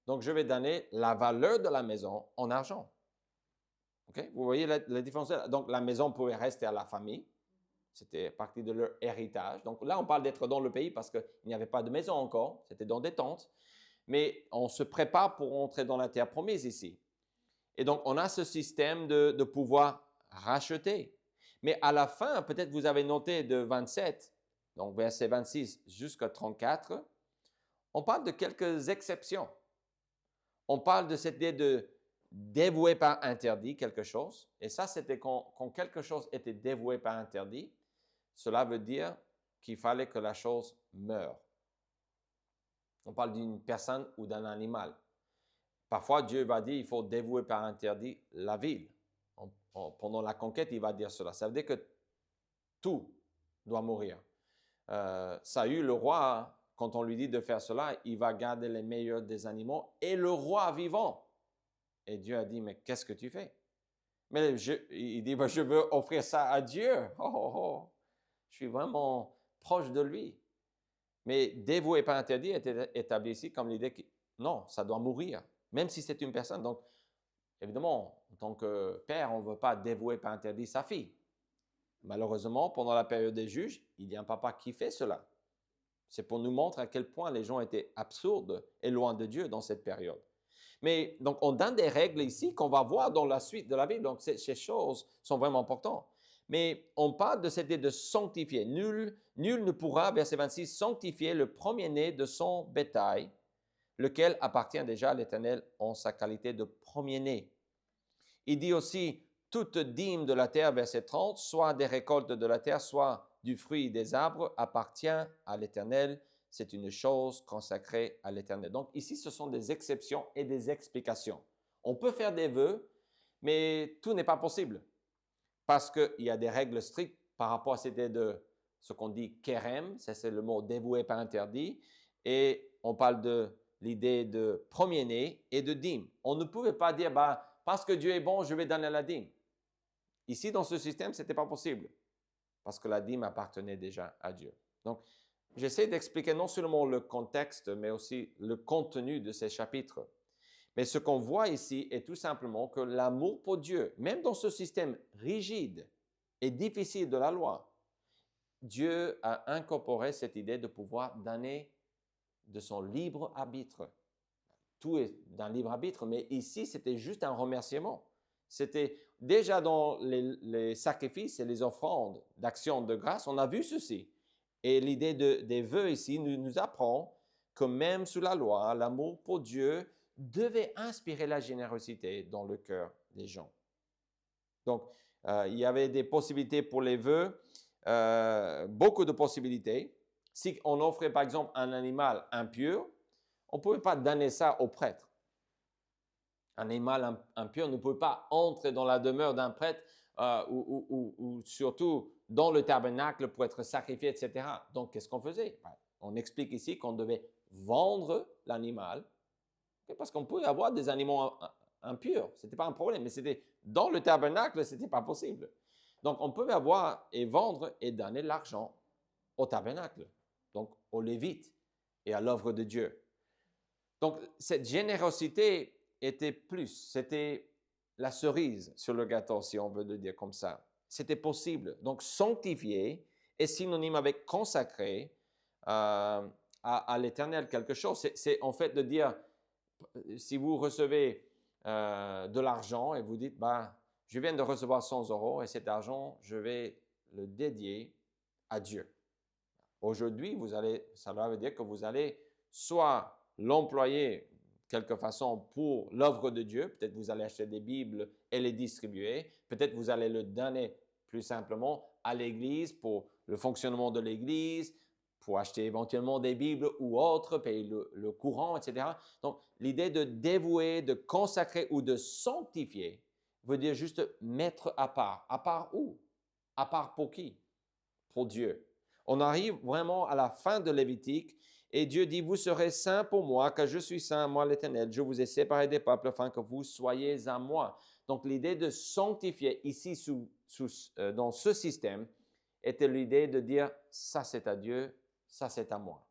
Donc, je vais donner la valeur de la maison en argent. OK? Vous voyez la différence? Donc, la maison pouvait rester à la famille. C'était partie de leur héritage. Donc, là, on parle d'être dans le pays parce qu'il n'y avait pas de maison encore. C'était dans des tentes. Mais on se prépare pour entrer dans la terre promise ici. Et donc, on a ce système de pouvoir racheter. Mais à la fin, peut-être vous avez noté de 27, donc verset 26 jusqu'à 34, on parle de quelques exceptions. On parle de cette idée de dévouer par interdit quelque chose. Et ça, c'était quand quelque chose était dévoué par interdit, cela veut dire qu'il fallait que la chose meure. On parle d'une personne ou d'un animal. Parfois, Dieu va dire qu'il faut dévouer par interdit la ville. Pendant la conquête, il va dire cela. Ça veut dire que tout doit mourir. Saül, le roi, quand on lui dit de faire cela, il va garder les meilleurs des animaux et le roi vivant. Et Dieu a dit, mais qu'est-ce que tu fais? Mais il dit, ben, je veux offrir ça à Dieu. Oh, oh, oh. Je suis vraiment proche de lui. Mais dévoué pas interdit est établi ici comme l'idée que non, ça doit mourir, même si c'est une personne. Donc, évidemment, en tant que père, on ne veut pas dévouer pas interdit sa fille. Malheureusement, pendant la période des juges, il y a un papa qui fait cela. C'est pour nous montrer à quel point les gens étaient absurdes et loin de Dieu dans cette période. Mais donc, on donne des règles ici qu'on va voir dans la suite de la Bible. Donc, ces choses sont vraiment importantes. Mais on parle de cette idée de sanctifier. Nul ne pourra, verset 26, sanctifier le premier-né de son bétail, lequel appartient déjà à l'Éternel en sa qualité de premier-né. Il dit aussi, toute dîme de la terre, verset 30, soit des récoltes de la terre, soit du fruit des arbres, appartient à l'Éternel. C'est une chose consacrée à l'Éternel. Donc ici, ce sont des exceptions et des explications. On peut faire des vœux, mais tout n'est pas possible parce qu'il y a des règles strictes par rapport à cette idée de ce qu'on dit kérem, c'est le mot dévoué par interdit, et on parle de l'idée de premier-né et de dîme. On ne pouvait pas dire, parce que Dieu est bon, je vais donner la dîme. Ici, dans ce système, ce n'était pas possible parce que la dîme appartenait déjà à Dieu. Donc, j'essaie d'expliquer non seulement le contexte, mais aussi le contenu de ces chapitres. Mais ce qu'on voit ici est tout simplement que l'amour pour Dieu, même dans ce système rigide et difficile de la loi, Dieu a incorporé cette idée de pouvoir donner de son libre arbitre. Tout est d'un libre arbitre, mais ici, c'était juste un remerciement. C'était déjà dans les sacrifices et les offrandes d'action de grâce, on a vu ceci. Et l'idée des vœux ici nous apprend que même sous la loi, l'amour pour Dieu devait inspirer la générosité dans le cœur des gens. Donc, il y avait des possibilités pour les vœux, beaucoup de possibilités. Si on offrait par exemple un animal impur, on ne pouvait pas donner ça au prêtre. Un animal impur ne pouvait pas entrer dans la demeure d'un prêtre ou surtout dans le tabernacle pour être sacrifié, etc. Donc, qu'est-ce qu'on faisait? On explique ici qu'on devait vendre l'animal parce qu'on pouvait avoir des animaux impurs. Ce n'était pas un problème, mais c'était dans le tabernacle, ce n'était pas possible. Donc, on pouvait avoir et vendre et donner l'argent au tabernacle, donc aux Lévites et à l'œuvre de Dieu. Donc, cette générosité était plus, c'était la cerise sur le gâteau, si on veut le dire comme ça. C'était possible. Donc, sanctifier est synonyme avec consacrer à l'Éternel quelque chose. C'est en fait de dire, si vous recevez de l'argent et vous dites, je viens de recevoir 100 € et cet argent, je vais le dédier à Dieu. Aujourd'hui, ça veut dire que vous allez soit l'employer quelque façon pour l'œuvre de Dieu, peut-être vous allez acheter des Bibles et les distribuer, peut-être vous allez le donner plus simplement à l'Église pour le fonctionnement de l'Église, pour acheter éventuellement des Bibles ou autres, payer le courant, etc. Donc, l'idée de dévouer, de consacrer ou de sanctifier veut dire juste mettre à part. À part où? À part pour qui? Pour Dieu. On arrive vraiment à la fin de Lévitique et Dieu dit, vous serez saints pour moi, car je suis saint, moi l'Éternel. Je vous ai séparés des peuples afin que vous soyez à moi. Donc, l'idée de sanctifier ici dans ce système était l'idée de dire, ça c'est à Dieu, ça c'est à moi.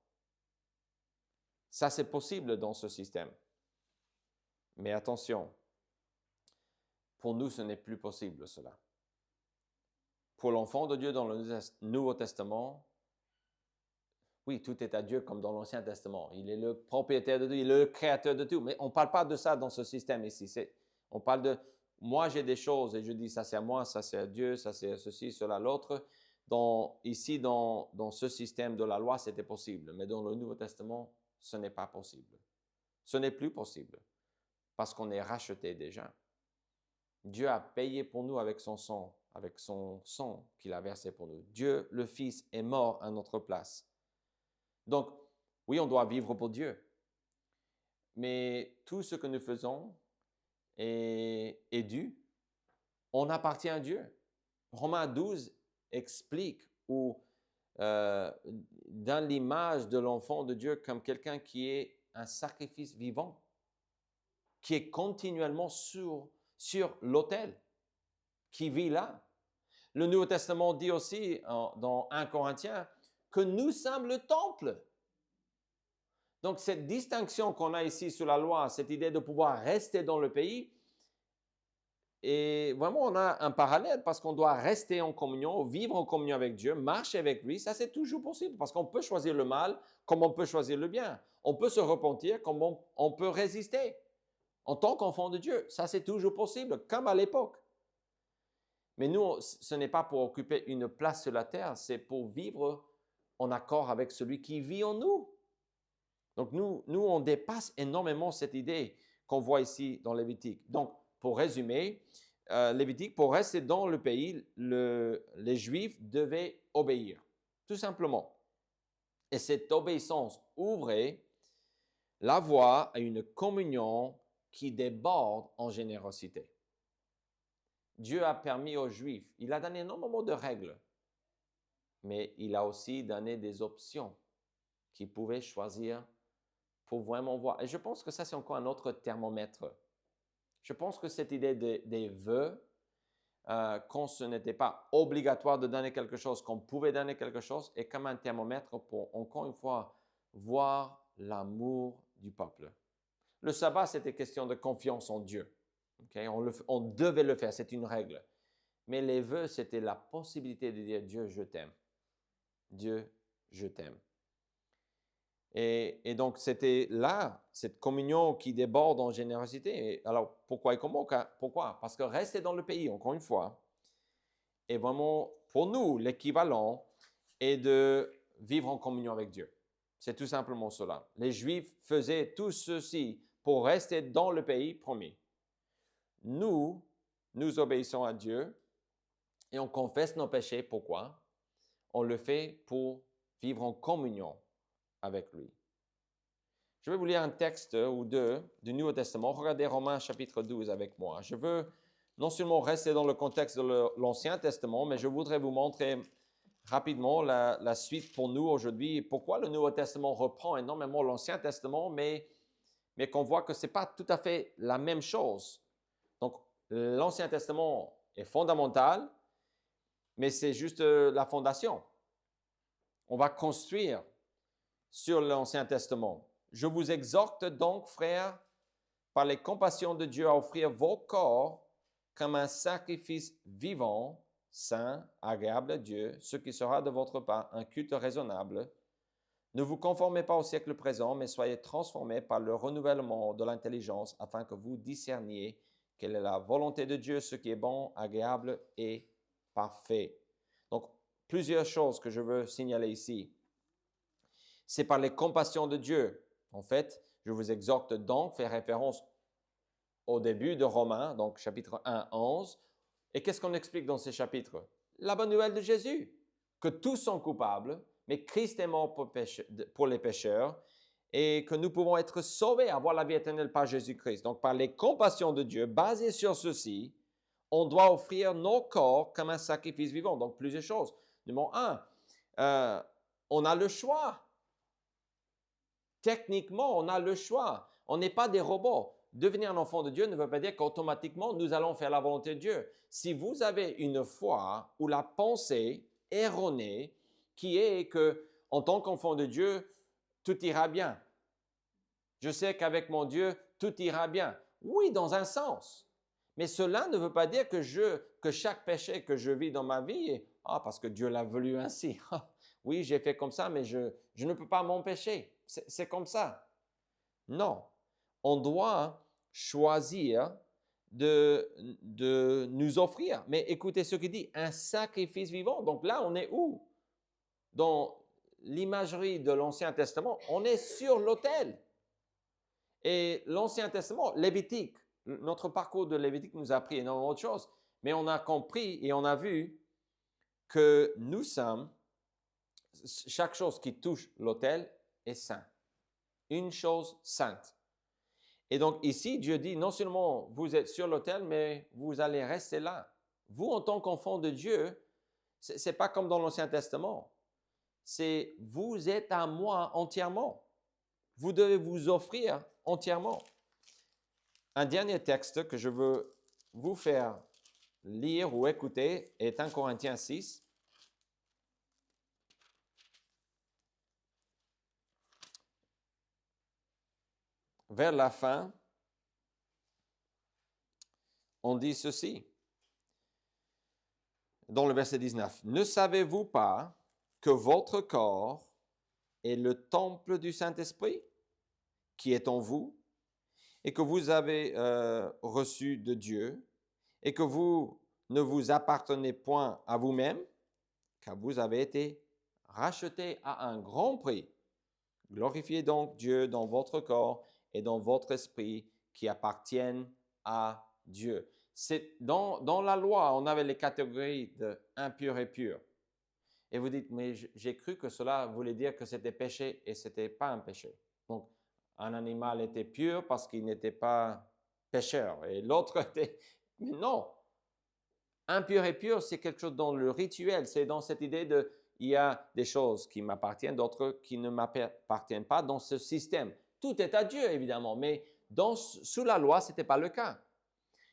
Ça c'est possible dans ce système. Mais attention, pour nous ce n'est plus possible cela. Pour l'enfant de Dieu dans le Nouveau Testament, oui, tout est à Dieu comme dans l'Ancien Testament. Il est le propriétaire de tout, il est le créateur de tout. Mais on ne parle pas de ça dans ce système ici. On parle de, moi j'ai des choses et je dis ça c'est à moi, ça c'est à Dieu, ça c'est à ceci, cela, l'autre. Ici, dans ce système de la loi, c'était possible. Mais dans le Nouveau Testament, ce n'est pas possible. Ce n'est plus possible parce qu'on est racheté déjà. Dieu a payé pour nous avec son sang qu'il a versé pour nous. Dieu, le Fils, est mort à notre place. Donc, oui, on doit vivre pour Dieu. Mais tout ce que nous faisons est dû. On appartient à Dieu. Romains 12 explique ou dans l'image de l'enfant de Dieu comme quelqu'un qui est un sacrifice vivant, qui est continuellement sur l'autel, qui vit là. Le Nouveau Testament dit aussi dans 1 Corinthiens que nous sommes le temple. Donc, cette distinction qu'on a ici sous la loi, cette idée de pouvoir rester dans le pays, et vraiment, on a un parallèle parce qu'on doit rester en communion, vivre en communion avec Dieu, marcher avec lui. Ça, c'est toujours possible parce qu'on peut choisir le mal comme on peut choisir le bien. On peut se repentir comme on peut résister. En tant qu'enfant de Dieu, ça, c'est toujours possible, comme à l'époque. Mais nous, ce n'est pas pour occuper une place sur la terre, c'est pour vivre en accord avec celui qui vit en nous. Donc, nous, on dépasse énormément cette idée qu'on voit ici dans Lévitique. Donc, pour résumer, Lévitique, pour rester dans le pays, les Juifs devaient obéir, tout simplement. Et cette obéissance ouvrait la voie à une communion qui déborde en générosité. Dieu a permis aux Juifs, il a donné énormément de règles, mais il a aussi donné des options qu'ils pouvaient choisir pour vraiment voir. Et je pense que ça, c'est encore un autre thermomètre. Je pense que cette idée des vœux, quand ce n'était pas obligatoire de donner quelque chose, qu'on pouvait donner quelque chose, est comme un thermomètre pour, encore une fois, voir l'amour du peuple. Le sabbat, c'était question de confiance en Dieu. Okay? On devait le faire, c'est une règle. Mais les vœux, c'était la possibilité de dire « Dieu, je t'aime. Dieu, je t'aime. » Et donc, c'était là, cette communion qui déborde en générosité. Et alors, pourquoi et comment? Pourquoi? Parce que rester dans le pays, encore une fois, est vraiment, pour nous, l'équivalent est de vivre en communion avec Dieu. C'est tout simplement cela. Les Juifs faisaient tout ceci pour rester dans le pays promis. Nous obéissons à Dieu et on confesse nos péchés. Pourquoi? On le fait pour vivre en communion avec lui. Je vais vous lire un texte ou deux du Nouveau Testament. Regardez Romains chapitre 12 avec moi. Je veux non seulement rester dans le contexte de l'Ancien Testament, mais je voudrais vous montrer rapidement la suite pour nous aujourd'hui. Pourquoi le Nouveau Testament reprend énormément l'Ancien Testament, mais qu'on voit que ce n'est pas tout à fait la même chose. Donc, l'Ancien Testament est fondamental, mais c'est juste la fondation. On va construire sur l'Ancien Testament. Je vous exhorte donc, frères, par les compassions de Dieu, à offrir vos corps comme un sacrifice vivant, saint, agréable à Dieu, ce qui sera de votre part un culte raisonnable. Ne vous conformez pas au siècle présent, mais soyez transformés par le renouvellement de l'intelligence, afin que vous discerniez quelle est la volonté de Dieu, ce qui est bon, agréable et parfait. Donc, plusieurs choses que je veux signaler ici. C'est par les compassions de Dieu. En fait, je vous exhorte donc, fait référence au début de Romains, donc chapitre 1, 11. Et qu'est-ce qu'on explique dans ces chapitres? La bonne nouvelle de Jésus, que tous sont coupables, mais Christ est mort pour les pécheurs et que nous pouvons être sauvés, avoir la vie éternelle par Jésus-Christ. Donc, par les compassions de Dieu, basées sur ceci, on doit offrir nos corps comme un sacrifice vivant. Donc, plusieurs choses. Numéro 1, on a le choix. Techniquement, on a le choix. On n'est pas des robots. Devenir un enfant de Dieu ne veut pas dire qu'automatiquement, nous allons faire la volonté de Dieu. Si vous avez une foi ou la pensée erronée qui est que, en tant qu'enfant de Dieu, tout ira bien. Je sais qu'avec mon Dieu, tout ira bien. Oui, dans un sens. Mais cela ne veut pas dire que chaque péché que je vis dans ma vie est « Ah, parce que Dieu l'a voulu ainsi. Oui, j'ai fait comme ça, mais je ne peux pas m'empêcher. C'est comme ça. » Non. On doit choisir de nous offrir. Mais écoutez ce qu'il dit, un sacrifice vivant. Donc là, on est où? Dans l'imagerie de l'Ancien Testament, on est sur l'autel. Et l'Ancien Testament, Lévitique, notre parcours de Lévitique nous a appris énormément de choses, mais on a compris et on a vu que nous sommes, chaque chose qui touche l'autel est saint. Une chose sainte. Et donc ici, Dieu dit, non seulement vous êtes sur l'autel, mais vous allez rester là. Vous, en tant qu'enfant de Dieu, ce n'est pas comme dans l'Ancien Testament. c'est vous êtes à moi entièrement. Vous devez vous offrir entièrement. Un dernier texte que je veux vous faire lire ou écouter est 1 Corinthiens 6. Vers la fin, on dit ceci, dans le verset 19. « Ne savez-vous pas que votre corps est le temple du Saint-Esprit qui est en vous et que vous avez reçu de Dieu et que vous ne vous appartenez point à vous-même, car vous avez été rachetés à un grand prix. Glorifiez donc Dieu dans votre corps et dans votre esprit qui appartiennent à Dieu. » C'est dans la loi, on avait les catégories de impur et pur. Et vous dites, mais j'ai cru que cela voulait dire que c'était péché et ce n'était pas un péché. Donc, un animal était pur parce qu'il n'était pas pécheur et l'autre était... Mais non! Impur et pur, c'est quelque chose dans le rituel. C'est dans cette idée de, il y a des choses qui m'appartiennent, d'autres qui ne m'appartiennent pas dans ce système. Tout est à Dieu, évidemment, mais sous la loi, ce n'était pas le cas.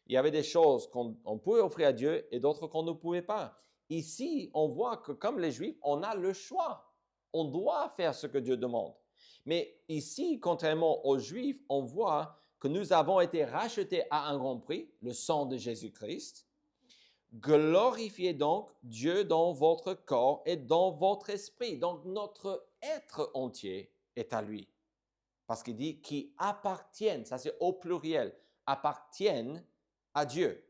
Il y avait des choses qu'on pouvait offrir à Dieu et d'autres qu'on ne pouvait pas. Ici, on voit que comme les Juifs, on a le choix. On doit faire ce que Dieu demande. Mais ici, contrairement aux Juifs, on voit que nous avons été rachetés à un grand prix, le sang de Jésus-Christ. Glorifiez donc Dieu dans votre corps et dans votre esprit. Donc, notre être entier est à lui. Parce qu'il dit qui appartiennent, ça c'est au pluriel, appartiennent à Dieu.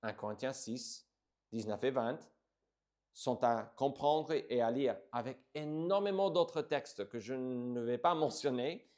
1 Corinthiens 6, 19 et 20 sont à comprendre et à lire avec énormément d'autres textes que je ne vais pas mentionner,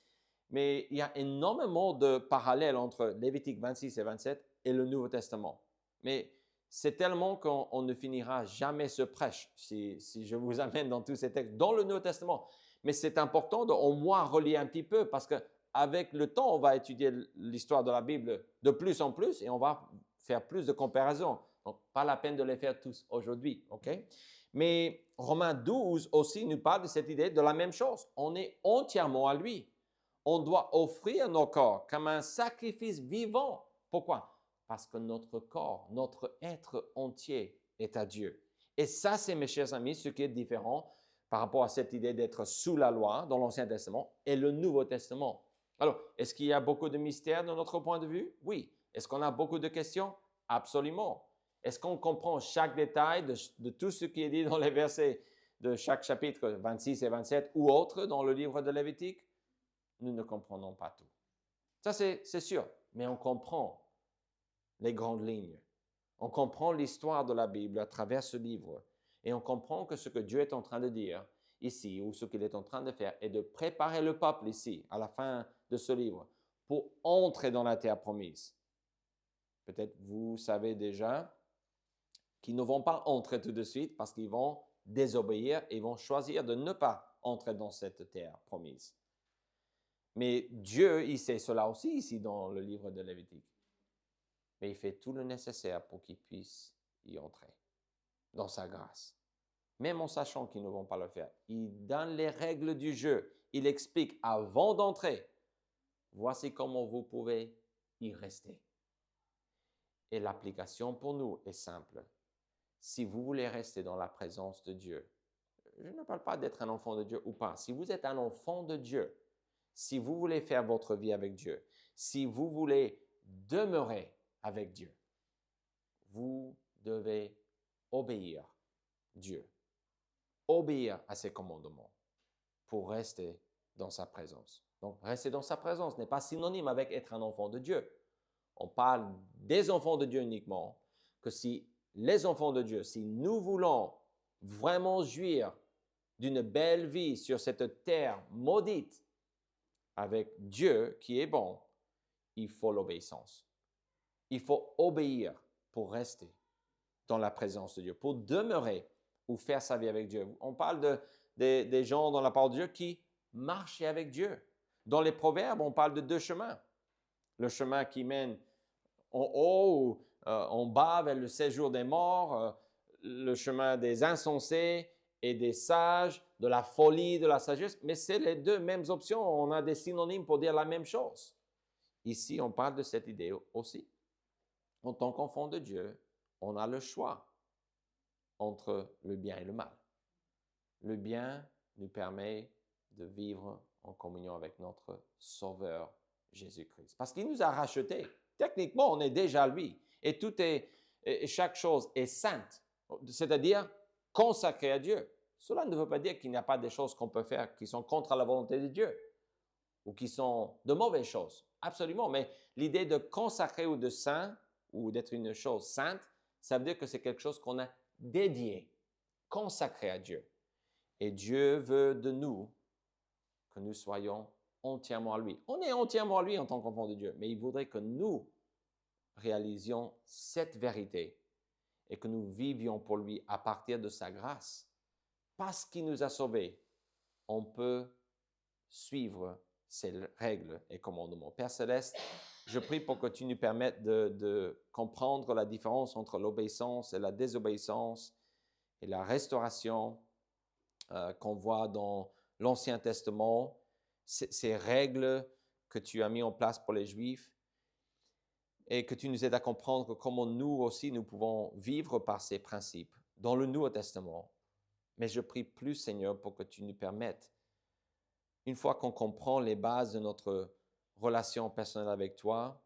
mais il y a énormément de parallèles entre Lévitique 26 et 27 et le Nouveau Testament. Mais c'est tellement qu'on ne finira jamais ce prêche si je vous amène dans tous ces textes, dans le Nouveau Testament. Mais c'est important de au moins relier un petit peu parce qu'avec le temps, on va étudier l'histoire de la Bible de plus en plus et on va faire plus de comparaisons. Donc, pas la peine de les faire tous aujourd'hui, OK? Mais Romains 12 aussi nous parle de cette idée de la même chose. On est entièrement à lui. On doit offrir nos corps comme un sacrifice vivant. Pourquoi? Parce que notre corps, notre être entier est à Dieu. Et ça, c'est, mes chers amis, ce qui est différent par rapport à cette idée d'être sous la loi dans l'Ancien Testament et le Nouveau Testament. Alors, est-ce qu'il y a beaucoup de mystères de notre point de vue? Oui. Est-ce qu'on a beaucoup de questions? Absolument. Est-ce qu'on comprend chaque détail de tout ce qui est dit dans les versets de chaque chapitre 26 et 27 ou autres dans le livre de Lévitique? Nous ne comprenons pas tout. Ça, c'est sûr, mais on comprend les grandes lignes. On comprend l'histoire de la Bible à travers ce livre et on comprend que ce que Dieu est en train de dire ici ou ce qu'il est en train de faire est de préparer le peuple ici, à la fin de ce livre, pour entrer dans la terre promise. Peut-être vous savez déjà qu'ils ne vont pas entrer tout de suite parce qu'ils vont désobéir et vont choisir de ne pas entrer dans cette terre promise. Mais Dieu, il sait cela aussi ici dans le livre de Lévitique. Mais il fait tout le nécessaire pour qu'ils puissent y entrer dans sa grâce. Même en sachant qu'ils ne vont pas le faire, il donne les règles du jeu. Il explique avant d'entrer, voici comment vous pouvez y rester. Et l'application pour nous est simple. Si vous voulez rester dans la présence de Dieu, je ne parle pas d'être un enfant de Dieu ou pas. Si vous êtes un enfant de Dieu, si vous voulez faire votre vie avec Dieu, si vous voulez demeurer avec Dieu, vous devez obéir Dieu, obéir à ses commandements pour rester dans sa présence. Donc, rester dans sa présence n'est pas synonyme avec être un enfant de Dieu. On parle des enfants de Dieu uniquement, que si les enfants de Dieu, si nous voulons vraiment jouir d'une belle vie sur cette terre maudite avec Dieu qui est bon, il faut l'obéissance. Il faut obéir pour rester dans la présence de Dieu, pour demeurer ou faire sa vie avec Dieu. On parle des gens dans la parole de Dieu qui marchaient avec Dieu. Dans les Proverbes, on parle de deux chemins. Le chemin qui mène en haut ou en bas vers le séjour des morts, le chemin des insensés et des sages, de la folie, de la sagesse, mais c'est les deux mêmes options. On a des synonymes pour dire la même chose. Ici, on parle de cette idée aussi. En tant qu'enfant de Dieu, on a le choix entre le bien et le mal. Le bien nous permet de vivre en communion avec notre Sauveur Jésus-Christ. Parce qu'il nous a rachetés. Techniquement, on est déjà lui. Et chaque chose est sainte, c'est-à-dire consacrée à Dieu. Cela ne veut pas dire qu'il n'y a pas des choses qu'on peut faire qui sont contre la volonté de Dieu ou qui sont de mauvaises choses. Absolument. Mais l'idée de consacrer ou de saint ou d'être une chose sainte, ça veut dire que c'est quelque chose qu'on a dédié, consacré à Dieu. Et Dieu veut de nous que nous soyons entièrement à lui. On est entièrement à lui en tant qu'enfant de Dieu, mais il voudrait que nous réalisions cette vérité et que nous vivions pour lui à partir de sa grâce. Parce qu'il nous a sauvés, on peut suivre ses règles et commandements. Père Céleste, je prie pour que tu nous permettes de comprendre la différence entre l'obéissance et la désobéissance et la restauration qu'on voit dans l'Ancien Testament, ces règles que tu as mis en place pour les Juifs, et que tu nous aides à comprendre comment nous aussi, nous pouvons vivre par ces principes dans le Nouveau Testament. Mais je prie plus, Seigneur, pour que tu nous permettes, une fois qu'on comprend les bases de notre relation personnelle avec toi,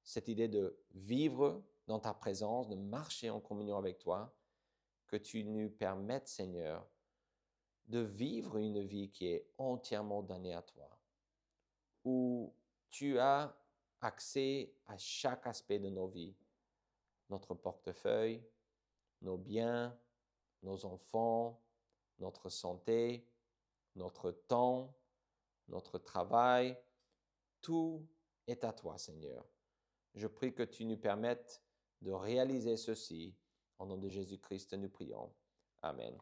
cette idée de vivre dans ta présence, de marcher en communion avec toi, que tu nous permettes, Seigneur, de vivre une vie qui est entièrement donnée à toi, où tu as accès à chaque aspect de nos vies, notre portefeuille, nos biens, nos enfants, notre santé, notre temps, notre travail, tout est à toi, Seigneur. Je prie que tu nous permettes de réaliser ceci. Au nom de Jésus-Christ, nous prions. Amen.